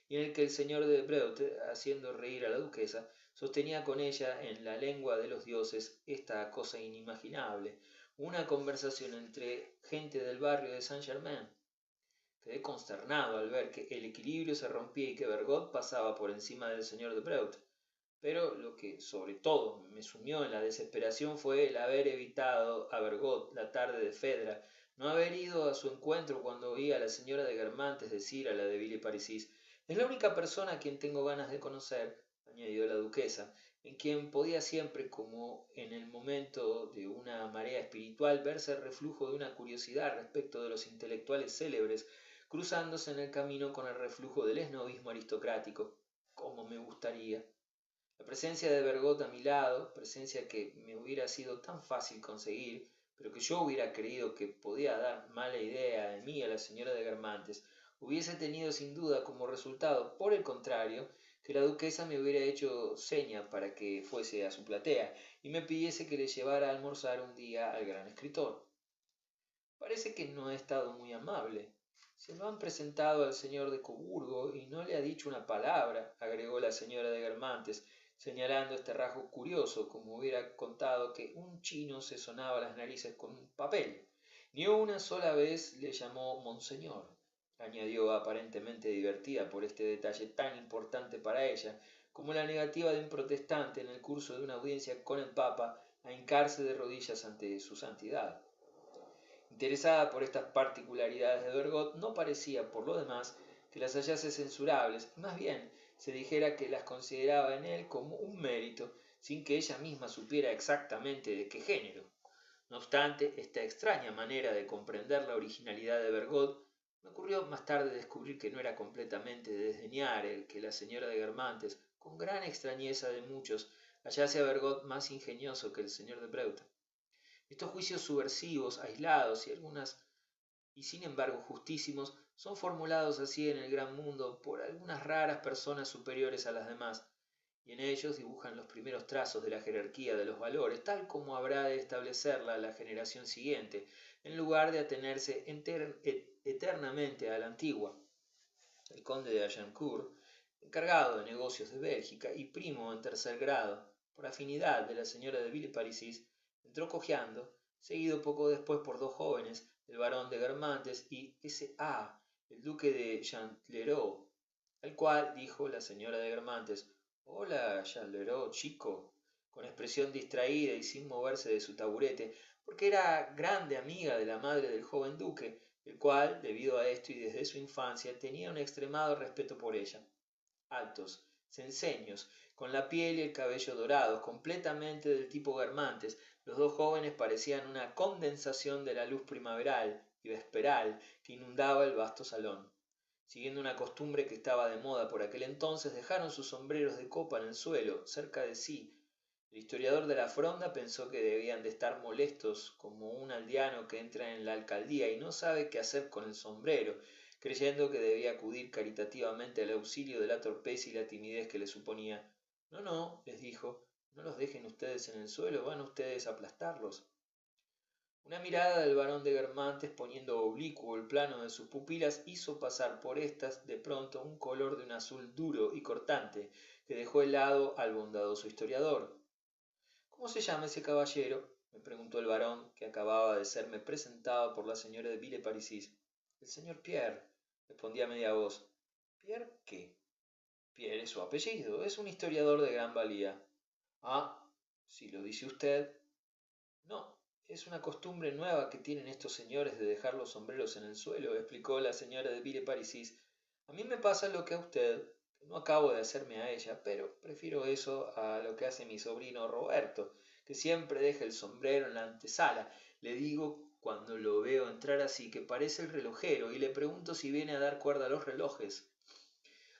y en el que el señor de Breut, haciendo reír a la duquesa, sostenía con ella en la lengua de los dioses esta cosa inimaginable, una conversación entre gente del barrio de Saint-Germain. Quedé consternado al ver que el equilibrio se rompía y que Bergot pasaba por encima del señor de Breut. Pero lo que sobre todo me sumió en la desesperación fue el haber evitado a Bergot la tarde de Fedra, no haber ido a su encuentro cuando oí a la señora de Guermantes decir a la de Villeparisis: es la única persona a quien tengo ganas de conocer, añadió la duquesa, en quien podía siempre, como en el momento de una marea espiritual, verse el reflujo de una curiosidad respecto de los intelectuales célebres, cruzándose en el camino con el reflujo del esnobismo aristocrático. Cómo me gustaría. La presencia de Bergot a mi lado, presencia que me hubiera sido tan fácil conseguir, pero que yo hubiera creído que podía dar mala idea de mí a la señora de Guermantes, hubiese tenido sin duda como resultado, por el contrario, que la duquesa me hubiera hecho seña para que fuese a su platea y me pidiese que le llevara a almorzar un día al gran escritor. Parece que no ha estado muy amable. Se lo han presentado al señor de Coburgo y no le ha dicho una palabra, agregó la señora de Guermantes, señalando este rasgo curioso, como hubiera contado que un chino se sonaba las narices con un papel. Ni una sola vez le llamó monseñor, añadió aparentemente divertida por este detalle tan importante para ella, como la negativa de un protestante en el curso de una audiencia con el Papa a hincarse de rodillas ante su santidad. Interesada por estas particularidades de Bergot, no parecía, por lo demás, que las hallase censurables, y más bien se dijera que las consideraba en él como un mérito, sin que ella misma supiera exactamente de qué género. No obstante, esta extraña manera de comprender la originalidad de Bergot me ocurrió más tarde descubrir que no era completamente de desdeñar el que la señora de Guermantes, con gran extrañeza de muchos, hallase a Bergot más ingenioso que el señor de Breut. Estos juicios subversivos, aislados y sin embargo justísimos, son formulados así en el gran mundo por algunas raras personas superiores a las demás, y en ellos dibujan los primeros trazos de la jerarquía de los valores, tal como habrá de establecerla la generación siguiente, en lugar de atenerse eternamente a la antigua. El conde de Agincourt, encargado de negocios de Bélgica y primo en tercer grado, por afinidad de la señora de Villeparisis, entró cojeando, seguido poco después por dos jóvenes, el barón de Guermantes y S.A., el duque de Chantelerot, al cual dijo la señora de Guermantes: «Hola, Chantelerot, chico», con expresión distraída y sin moverse de su taburete, porque era grande amiga de la madre del joven duque, el cual, debido a esto y desde su infancia, tenía un extremado respeto por ella. Altos, cenceños, con la piel y el cabello dorados, completamente del tipo Guermantes, los dos jóvenes parecían una condensación de la luz primaveral y vesperal que inundaba el vasto salón. Siguiendo una costumbre que estaba de moda por aquel entonces, dejaron sus sombreros de copa en el suelo, cerca de sí. El historiador de la Fronda pensó que debían de estar molestos como un aldeano que entra en la alcaldía y no sabe qué hacer con el sombrero, creyendo que debía acudir caritativamente al auxilio de la torpeza y la timidez que le suponía. No, no, les dijo, no los dejen ustedes en el suelo, van ustedes a aplastarlos. Una mirada del barón de Guermantes, poniendo oblicuo el plano de sus pupilas, hizo pasar por éstas de pronto un color de un azul duro y cortante, que dejó helado al bondadoso historiador. «¿Cómo se llama ese caballero?», me preguntó el barón, que acababa de serme presentado por la señora de Villeparisis. «El señor Pierre», respondí a media voz. «¿Pierre qué?». «Pierre es su apellido, es un historiador de gran valía». «Ah, si lo dice usted». «No, es una costumbre nueva que tienen estos señores de dejar los sombreros en el suelo», explicó la señora de Villeparisis. «A mí me pasa lo que a usted, que no acabo de hacerme a ella, pero prefiero eso a lo que hace mi sobrino Roberto, que siempre deja el sombrero en la antesala. Le digo cuando lo veo entrar así que parece el relojero y le pregunto si viene a dar cuerda a los relojes».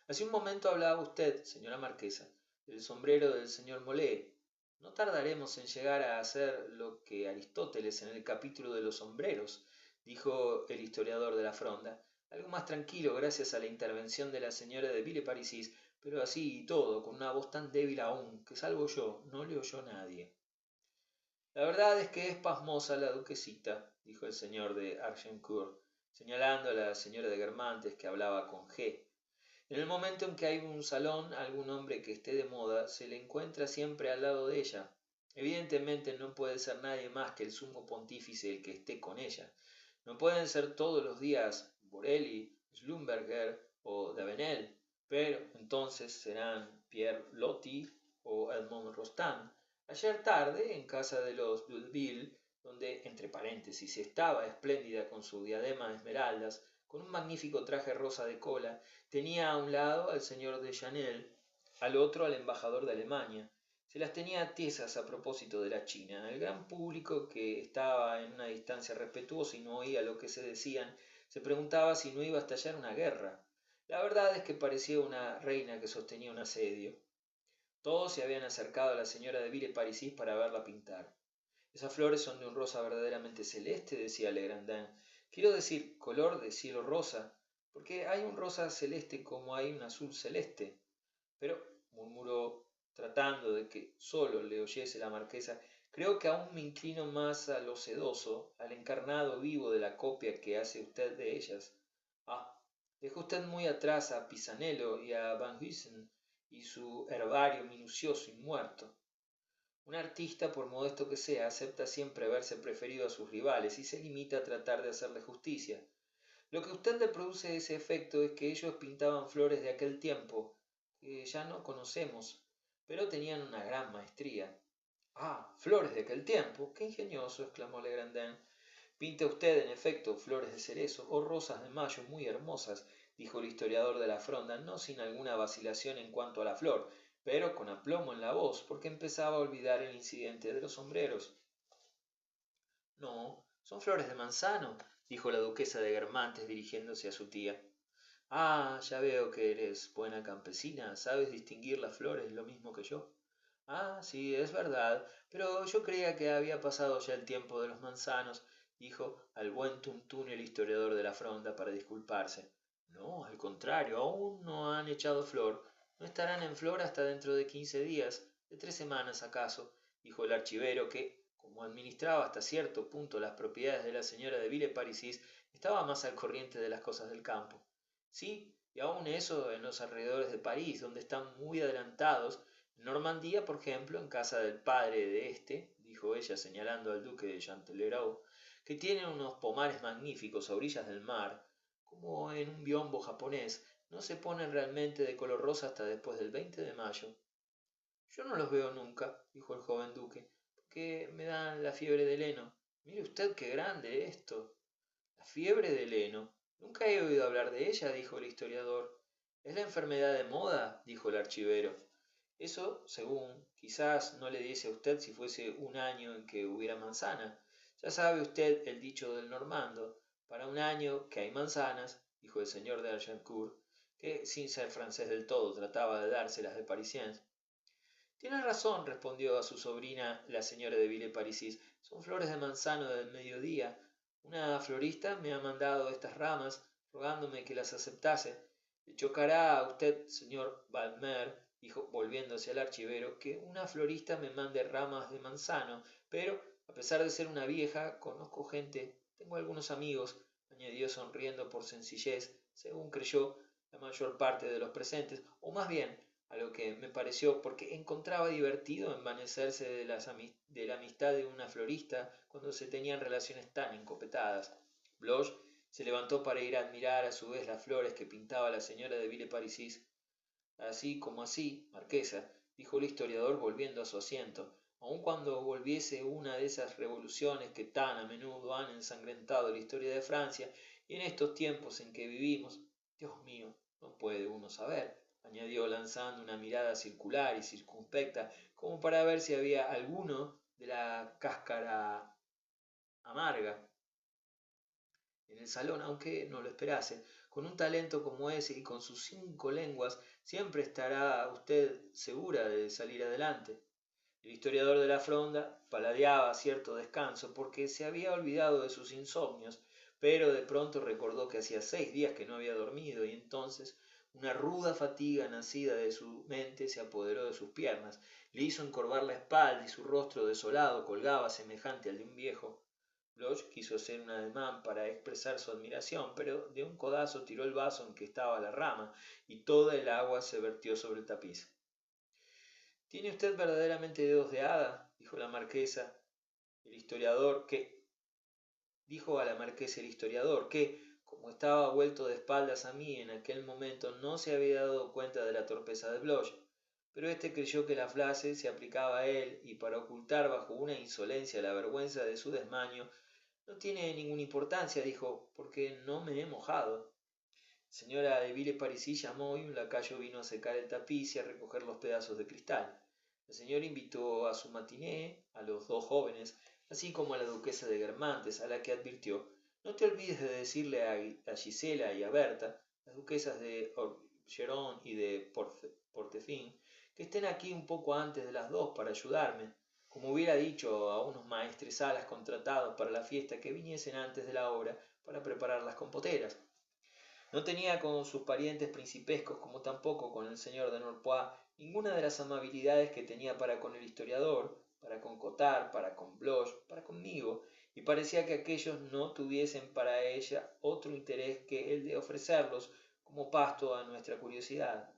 «Hace un momento hablaba usted, señora marquesa, del sombrero del señor Molé. No tardaremos en llegar a hacer lo que Aristóteles en el capítulo de los sombreros», dijo el historiador de la Fronda, algo más tranquilo gracias a la intervención de la señora de Villeparisis, pero así y todo, con una voz tan débil aún, que salvo yo, no le oyó nadie. «La verdad es que es pasmosa la duquesita», dijo el señor de Agincourt, señalando a la señora de Guermantes, que hablaba con G. «En el momento en que hay un salón, algún hombre que esté de moda se le encuentra siempre al lado de ella. Evidentemente no puede ser nadie más que el sumo pontífice el que esté con ella. No pueden ser todos los días Borelli, Schlumberger o Davenel, pero entonces serán Pierre Loti o Edmond Rostand. Ayer tarde, en casa de los Boudeville, donde, entre paréntesis, estaba espléndida con su diadema de esmeraldas, con un magnífico traje rosa de cola, tenía a un lado al señor de Chanel, al otro al embajador de Alemania. Se las tenía tiesas a propósito de la China. El gran público, que estaba en una distancia respetuosa y no oía lo que se decían, se preguntaba si no iba a estallar una guerra. La verdad es que parecía una reina que sostenía un asedio. Todos se habían acercado a la señora de Villeparisis para verla pintar. «Esas flores son de un rosa verdaderamente celeste», decía Legrandin. «Quiero decir, color de cielo rosa, porque hay un rosa celeste como hay un azul celeste». Pero, murmuró, tratando de que sólo le oyese la marquesa, creo que aún me inclino más a lo sedoso, al encarnado vivo de la copia que hace usted de ellas. Ah, dejó usted muy atrás a Pisanello y a Van Huysen y su herbario minucioso y muerto. Un artista, por modesto que sea, acepta siempre verse preferido a sus rivales y se limita a tratar de hacerle justicia. Lo que a usted le produce ese efecto es que ellos pintaban flores de aquel tiempo, que ya no conocemos, pero tenían una gran maestría. Ah, flores de aquel tiempo, qué ingenioso, exclamó Legrandin. Pinta usted, en efecto, flores de cerezo o rosas de mayo muy hermosas, dijo el historiador de la Fronda, no sin alguna vacilación en cuanto a la flor, pero con aplomo en la voz, porque empezaba a olvidar el incidente de los sombreros. No, son flores de manzano, dijo la duquesa de Guermantes dirigiéndose a su tía. Ah, ya veo que eres buena campesina, sabes distinguir las flores lo mismo que yo. Ah, sí, es verdad, pero yo creía que había pasado ya el tiempo de los manzanos, dijo al buen Tuntún el historiador de la Fronda para disculparse. No, al contrario, aún no han echado flor, no estarán en flor hasta dentro de 15 días, de 3 semanas acaso, dijo el archivero que, como administraba hasta cierto punto las propiedades de la señora de Villeparisis, estaba más al corriente de las cosas del campo. Sí, y aun eso en los alrededores de París, donde están muy adelantados. En Normandía, por ejemplo, en casa del padre de este, dijo ella señalando al duque de Chantellerault, que tiene unos pomares magníficos a orillas del mar, como en un biombo japonés, no se ponen realmente de color rosa hasta después del 20 de mayo. Yo no los veo nunca, dijo el joven duque, porque me dan la fiebre del heno. Mire usted qué grande esto. La fiebre del heno. Nunca he oído hablar de ella, dijo el historiador. Es la enfermedad de moda, dijo el archivero. Eso, según, quizás no le diese a usted si fuese un año en que hubiera manzana. Ya sabe usted el dicho del normando. Para un año que hay manzanas, dijo el señor de Agincourt, que sin ser francés del todo trataba de dárselas de parisiens. Tienes razón, respondió a su sobrina la señora de Villeparisis. Son flores de manzano del mediodía. Una florista me ha mandado estas ramas, rogándome que las aceptase. Le chocará a usted, señor Valmer, dijo volviéndose al archivero, que una florista me mande ramas de manzano, pero, a pesar de ser una vieja, conozco gente, tengo algunos amigos, añadió sonriendo por sencillez, según creyó la mayor parte de los presentes, o más bien, a lo que me pareció, porque encontraba divertido envanecerse de la amistad de una florista cuando se tenían relaciones tan encopetadas. Bloch se levantó para ir a admirar a su vez las flores que pintaba la señora de Villeparisis. Así como así, marquesa, dijo el historiador volviendo a su asiento, aun cuando volviese una de esas revoluciones que tan a menudo han ensangrentado la historia de Francia, y en estos tiempos en que vivimos, Dios mío, no puede uno saber, añadió lanzando una mirada circular y circunspecta, como para ver si había alguno de la cáscara amarga en el salón, aunque no lo esperase. Con un talento como ese y con sus 5 lenguas, siempre estará usted segura de salir adelante. El historiador de la Fronda paladeaba cierto descanso porque se había olvidado de sus insomnios, pero de pronto recordó que hacía 6 días que no había dormido y entonces una ruda fatiga nacida de su mente se apoderó de sus piernas, le hizo encorvar la espalda y su rostro desolado colgaba semejante al de un viejo. Bloch quiso hacer un ademán para expresar su admiración, pero de un codazo tiró el vaso en que estaba la rama y toda el agua se vertió sobre el tapiz. ¿Tiene usted verdaderamente dedos de hada? Dijo la marquesa. El historiador que dijo a la marquesa el historiador que, como estaba vuelto de espaldas a mí en aquel momento, no se había dado cuenta de la torpeza de Bloch, pero éste creyó que la frase se aplicaba a él y para ocultar bajo una insolencia la vergüenza de su desmaño, no tiene ninguna importancia, dijo, porque no me he mojado. Señora de Villeparisis llamó y un lacayo vino a secar el tapiz y a recoger los pedazos de cristal. El señor invitó a su matiné a los 2 jóvenes, así como a la duquesa de Guermantes, a la que advirtió: no te olvides de decirle a Gisela y a Berta, las duquesas de Orgeron y de Portefin, que estén aquí un poco antes de las 2 para ayudarme, como hubiera dicho a unos maestresalas contratados para la fiesta que viniesen antes de la hora para preparar las compoteras. No tenía con sus parientes principescos, como tampoco con el señor de Norpois, ninguna de las amabilidades que tenía para con el historiador, para con Cottard, para con Bloch, para conmigo, y parecía que aquellos no tuviesen para ella otro interés que el de ofrecerlos como pasto a nuestra curiosidad.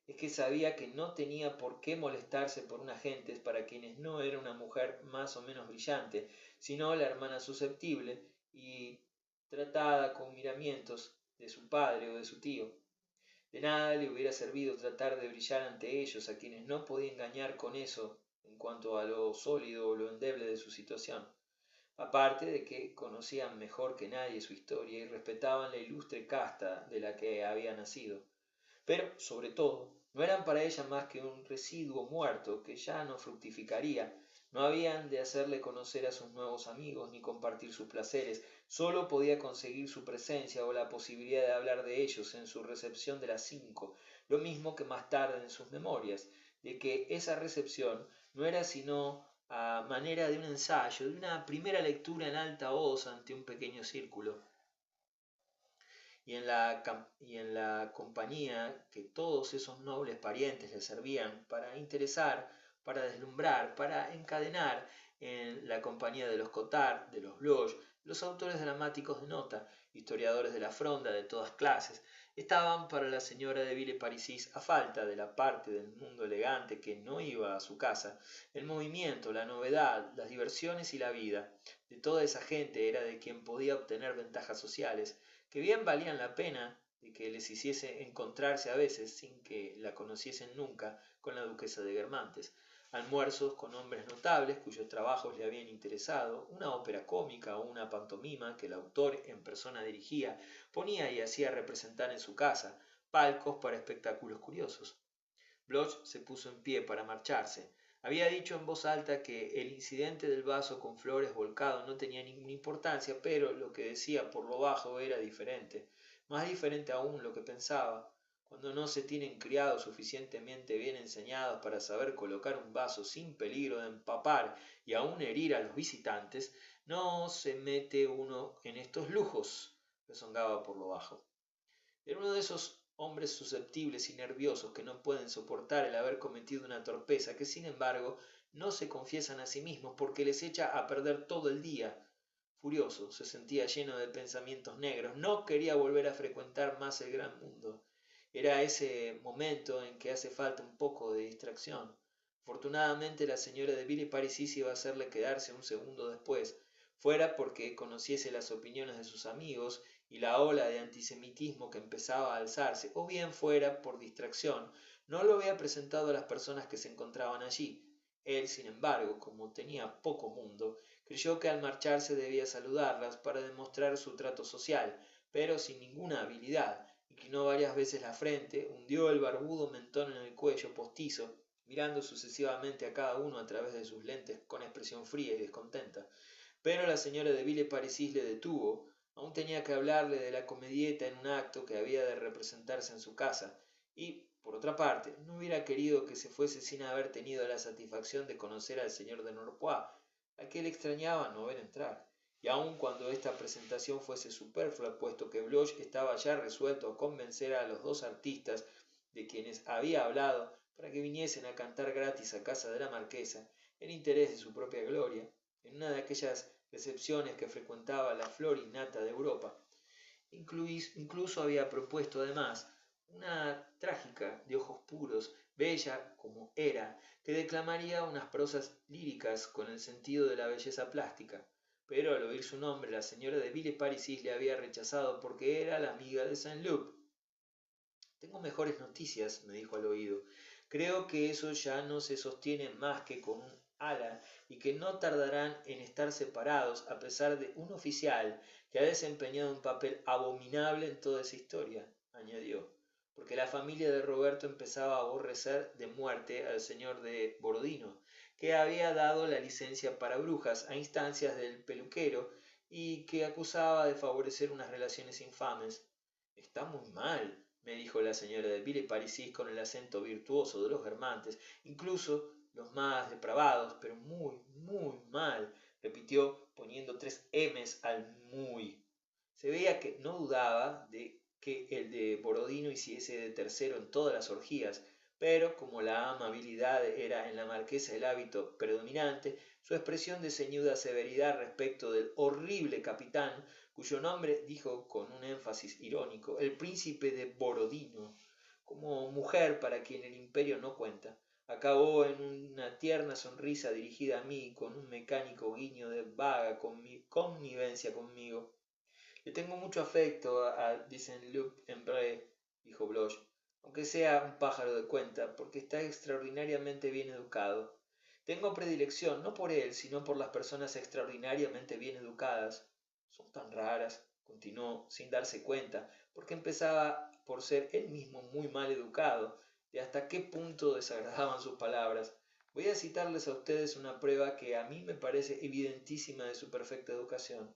Es que sabía que no tenía por qué molestarse por unas gentes para quienes no era una mujer más o menos brillante, sino la hermana susceptible y tratada con miramientos de su padre o de su tío. De nada le hubiera servido tratar de brillar ante ellos, a quienes no podía engañar con eso en cuanto a lo sólido o lo endeble de su situación, aparte de que conocían mejor que nadie su historia y respetaban la ilustre casta de la que había nacido. Pero, sobre todo, no eran para ella más que un residuo muerto que ya no fructificaría. No habían de hacerle conocer a sus nuevos amigos ni compartir sus placeres, sólo podía conseguir su presencia o la posibilidad de hablar de ellos en su recepción de las 5, lo mismo que más tarde en sus memorias, de que esa recepción no era sino a manera de un ensayo, de una primera lectura en alta voz ante un pequeño círculo y en la compañía que todos esos nobles parientes le servían para interesar, para deslumbrar, para encadenar en la compañía de los Cottard, de los Bloch, los autores dramáticos de nota, historiadores de la fronda de todas clases, estaban para la señora de Villeparisis, a falta de la parte del mundo elegante que no iba a su casa, el movimiento, la novedad, las diversiones y la vida. De toda esa gente era de quien podía obtener ventajas sociales, que bien valían la pena de que les hiciese encontrarse a veces, sin que la conociesen nunca, con la duquesa de Guermantes, almuerzos con hombres notables cuyos trabajos le habían interesado, una ópera cómica o una pantomima que el autor en persona dirigía, ponía y hacía representar en su casa, palcos para espectáculos curiosos. Bloch se puso en pie para marcharse. Había dicho en voz alta que el incidente del vaso con flores volcado no tenía ninguna importancia, pero lo que decía por lo bajo era diferente, más diferente aún lo que pensaba. Cuando no se tienen criados suficientemente bien enseñados para saber colocar un vaso sin peligro de empapar y aún herir a los visitantes, no se mete uno en estos lujos, rezongaba por lo bajo. Era uno de esos hombres susceptibles y nerviosos que no pueden soportar el haber cometido una torpeza, que sin embargo no se confiesan a sí mismos porque les echa a perder todo el día. Furioso, se sentía lleno de pensamientos negros, no quería volver a frecuentar más el gran mundo. Era ese momento en que hace falta un poco de distracción. Afortunadamente la señora de Villeparisis iba a hacerle quedarse un segundo después, fuera porque conociese las opiniones de sus amigos y la ola de antisemitismo que empezaba a alzarse, o bien fuera por distracción, no lo había presentado a las personas que se encontraban allí. Él, sin embargo, como tenía poco mundo, creyó que al marcharse debía saludarlas para demostrar su trato social, pero sin ninguna habilidad, inclinó varias veces la frente, hundió el barbudo mentón en el cuello postizo, mirando sucesivamente a cada uno a través de sus lentes con expresión fría y descontenta. Pero la señora de Villeparisis le detuvo. Aún tenía que hablarle de la comedieta en un acto que había de representarse en su casa, y, por otra parte, no hubiera querido que se fuese sin haber tenido la satisfacción de conocer al señor de Norpois, al que le extrañaba no ver entrar, y aun cuando esta presentación fuese superflua, puesto que Bloch estaba ya resuelto a convencer a los dos artistas de quienes había hablado para que viniesen a cantar gratis a casa de la marquesa, en interés de su propia gloria, en una de aquellas recepciones que frecuentaba la flor innata de Europa. Incluso había propuesto además una trágica de ojos puros, bella como era, que declamaría unas prosas líricas con el sentido de la belleza plástica. Pero al oír su nombre la señora de Villeparisis le había rechazado porque era la amiga de Saint-Loup. Tengo mejores noticias, me dijo al oído. Creo que eso ya no se sostiene más que con un ala y que no tardarán en estar separados a pesar de un oficial que ha desempeñado un papel abominable en toda esa historia, añadió, porque la familia de Roberto empezaba a aborrecer de muerte al señor de Borodino, que había dado la licencia para brujas a instancias del peluquero y que acusaba de favorecer unas relaciones infames. Está muy mal, me dijo la señora de Villeparisis con el acento virtuoso de los Guermantes, incluso los más depravados, pero muy, muy mal, repitió poniendo 3 M's al muy. Se veía que no dudaba de que el de Borodino hiciese de tercero en todas las orgías, pero como la amabilidad era en la marquesa el hábito predominante, su expresión de ceñuda severidad respecto del horrible capitán, cuyo nombre dijo con un énfasis irónico, el príncipe de Borodino, como mujer para quien el imperio no cuenta, acabó en una tierna sonrisa dirigida a mí con un mecánico guiño de vaga connivencia conmigo. Le tengo mucho afecto a Disenlup-en-Bray, dijo Bloch, aunque sea un pájaro de cuenta, porque está extraordinariamente bien educado. Tengo predilección no por él, sino por las personas extraordinariamente bien educadas. Son tan raras, continuó, sin darse cuenta, porque empezaba por ser él mismo muy mal educado, de hasta qué punto desagradaban sus palabras. Voy a citarles a ustedes una prueba que a mí me parece evidentísima de su perfecta educación.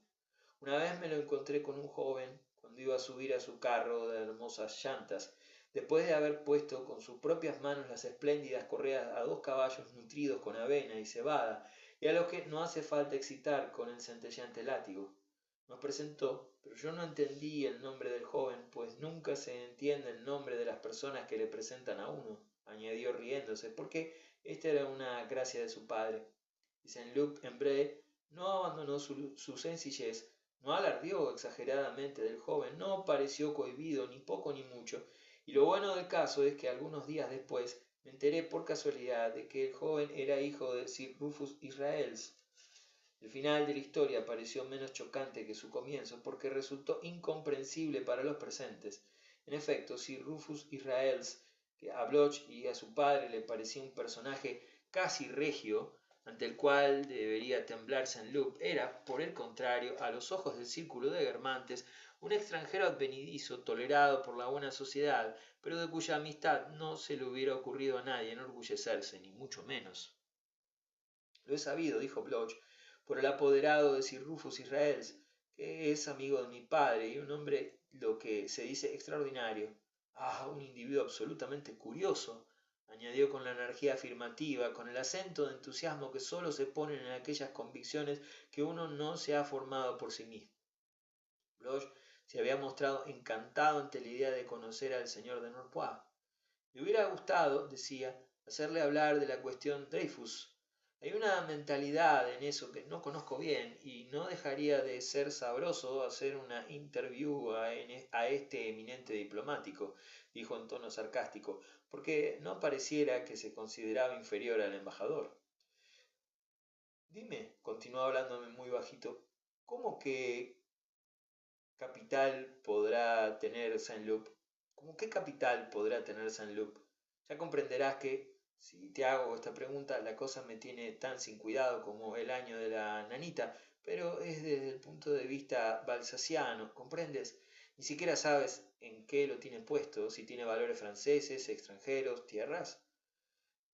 Una vez me lo encontré con un joven cuando iba a subir a su carro de hermosas llantas, después de haber puesto con sus propias manos las espléndidas correas a dos caballos nutridos con avena y cebada, y a los que no hace falta excitar con el centelleante látigo. Nos presentó, pero yo no entendí el nombre del joven, pues nunca se entiende el nombre de las personas que le presentan a uno, añadió riéndose, porque esta era una gracia de su padre. Y Saint-Luc-en-Bray no abandonó su sencillez, no alardeó exageradamente del joven, no pareció cohibido ni poco ni mucho, y lo bueno del caso es que algunos días después me enteré por casualidad de que el joven era hijo de Sir Rufus Israels. El final de la historia pareció menos chocante que su comienzo porque resultó incomprensible para los presentes. En efecto, Sir Rufus Israels, que a Bloch y a su padre le parecía un personaje casi regio, ante el cual debería temblar Saint-Loup, era, por el contrario, a los ojos del círculo de Guermantes, un extranjero advenedizo, tolerado por la buena sociedad, pero de cuya amistad no se le hubiera ocurrido a nadie enorgullecerse, ni mucho menos. Lo he sabido, dijo Bloch, por el apoderado de Sir Rufus Israels, que es amigo de mi padre y un hombre lo que se dice extraordinario. Ah, un individuo absolutamente curioso, añadió con la energía afirmativa, con el acento de entusiasmo que sólo se ponen en aquellas convicciones que uno no se ha formado por sí mismo. Bloch se había mostrado encantado ante la idea de conocer al señor de Norpois. Me hubiera gustado, decía, hacerle hablar de la cuestión Dreyfus. Hay una mentalidad en eso que no conozco bien y no dejaría de ser sabroso hacer una interview a este eminente diplomático, dijo en tono sarcástico, porque no pareciera que se consideraba inferior al embajador. Dime, continuó hablándome muy bajito, ¿cómo que capital podrá tener Saint-Loup? ¿Cómo qué capital podrá tener Saint-Loup? Ya comprenderás que, si te hago esta pregunta, la cosa me tiene tan sin cuidado como el año de la nanita, pero es desde el punto de vista balsaciano, ¿comprendes? Ni siquiera sabes en qué lo tiene puesto, si tiene valores franceses, extranjeros, tierras.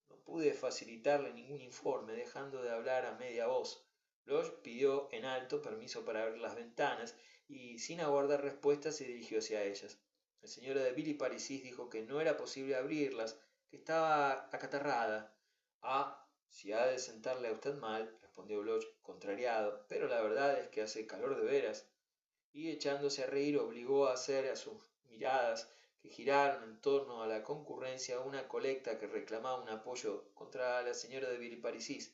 No pude facilitarle ningún informe, dejando de hablar a media voz. Bloch pidió en alto permiso para abrir las ventanas y, sin aguardar respuesta, se dirigió hacia ellas. El señor de Villeparisis dijo que no era posible abrirlas, que estaba acatarrada. Ah, si ha de sentarle a usted mal, respondió Bloch, contrariado, pero la verdad es que hace calor de veras. Y echándose a reír obligó a hacer a sus miradas que giraron en torno a la concurrencia una colecta que reclamaba un apoyo contra la señora de Villeparisis.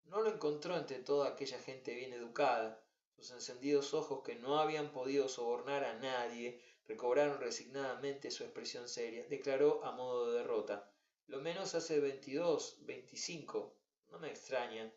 No lo encontró entre toda aquella gente bien educada. Sus encendidos ojos, que no habían podido sobornar a nadie, recobraron resignadamente su expresión seria. Declaró a modo de derrota: lo menos hace 22, 25. No me extraña.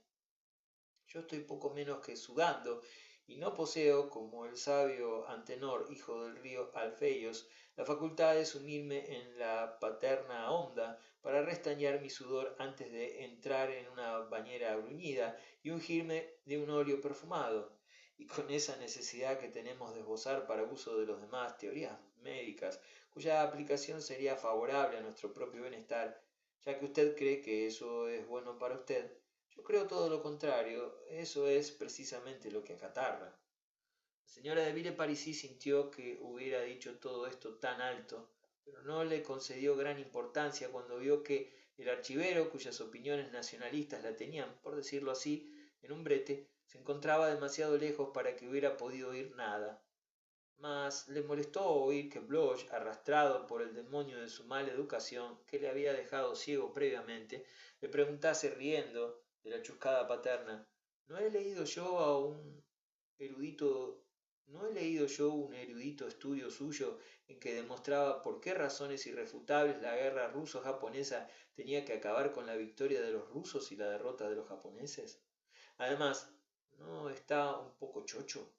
Yo estoy poco menos que sudando, y no poseo, como el sabio Antenor, hijo del río Alfeios, la facultad de sumirme en la paterna onda para restañar mi sudor antes de entrar en una bañera bruñida y ungirme de un óleo perfumado, y con esa necesidad que tenemos de esbozar para uso de los demás teorías médicas, cuya aplicación sería favorable a nuestro propio bienestar, ya que usted cree que eso es bueno para usted. Yo creo todo lo contrario, eso es precisamente lo que acatarra. La señora de Villeparisis sintió que hubiera dicho todo esto tan alto, pero no le concedió gran importancia cuando vio que el archivero, cuyas opiniones nacionalistas la tenían, por decirlo así, en un brete, se encontraba demasiado lejos para que hubiera podido oír nada. mas le molestó oír que Bloch, arrastrado por el demonio de su mala educación, que le había dejado ciego previamente, le preguntase riendo de la chuscada paterna: ¿No he leído yo a un erudito, no he leído yo un erudito estudio suyo en que demostraba por qué razones irrefutables la guerra ruso-japonesa tenía que acabar con la victoria de los rusos y la derrota de los japoneses? Además, ¿no está un poco chocho?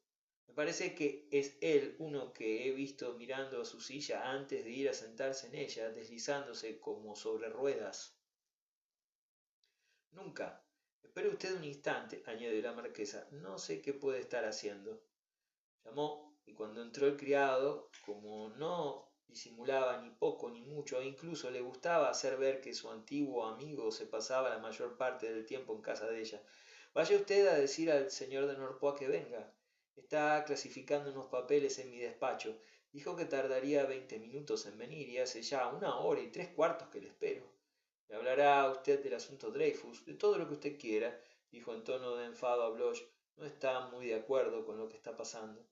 Me parece que es él uno que he visto mirando a su silla antes de ir a sentarse en ella, deslizándose como sobre ruedas. Nunca. Espere usted un instante, añadió la marquesa. No sé qué puede estar haciendo. Llamó, y cuando entró el criado, como no disimulaba ni poco ni mucho, e incluso le gustaba hacer ver que su antiguo amigo se pasaba la mayor parte del tiempo en casa de ella, vaya usted a decir al señor de Norpois que venga. Está clasificando unos papeles en mi despacho. Dijo que tardaría 20 minutos en venir y hace ya 1 hora y 3/4 que le espero. Le hablará usted del asunto Dreyfus, de todo lo que usted quiera, dijo en tono de enfado a Bloch. No está muy de acuerdo con lo que está pasando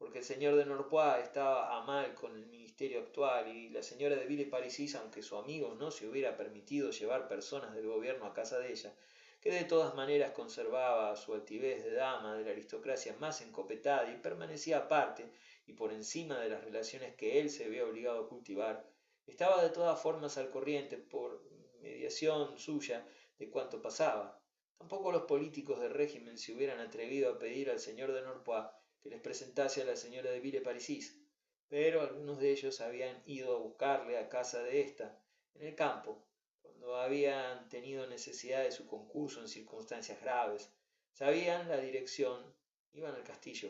porque el señor de Norpois estaba a mal con el ministerio actual y la señora de Villeparisis, aunque su amigo no se hubiera permitido llevar personas del gobierno a casa de ella, que de todas maneras conservaba su altivez de dama de la aristocracia más encopetada y permanecía aparte y por encima de las relaciones que él se veía obligado a cultivar, estaba de todas formas al corriente por mediación suya de cuanto pasaba. Tampoco los políticos del régimen se hubieran atrevido a pedir al señor de Norpois que les presentase a la señora de Villeparisis, pero algunos de ellos habían ido a buscarle a casa de ésta, en el campo, cuando habían tenido necesidad de su concurso en circunstancias graves. Sabían la dirección, iban al castillo.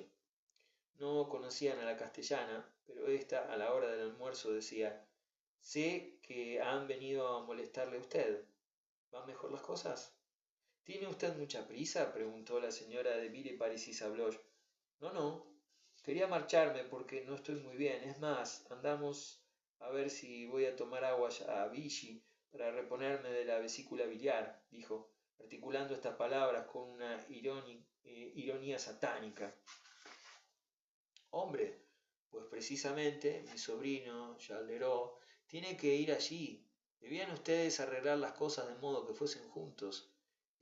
No conocían a la castellana, pero ésta a la hora del almuerzo decía: sé que han venido a molestarle a usted. ¿Van mejor las cosas? ¿Tiene usted mucha prisa?, preguntó la señora de Villeparisis a Bloch. No, no. Quería marcharme porque no estoy muy bien. Es más, andamos a ver si voy a tomar agua a Vichy para reponerme de la vesícula biliar, dijo, articulando estas palabras con una ironía satánica. Hombre, pues precisamente mi sobrino, Charleroi, tiene que ir allí. Debían ustedes arreglar las cosas de modo que fuesen juntos.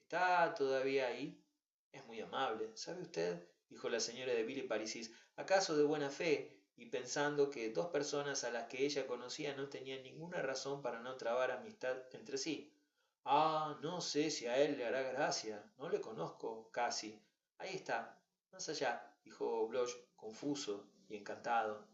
¿Está todavía ahí? Es muy amable. ¿Sabe usted? Dijo la señora de Villeparisis, acaso de buena fe, y pensando que dos personas a las que ella conocía no tenían ninguna razón para no trabar amistad entre sí. Ah, no sé si a él le hará gracia. No le conozco casi. Ahí está, más allá, dijo Bloch, confuso y encantado.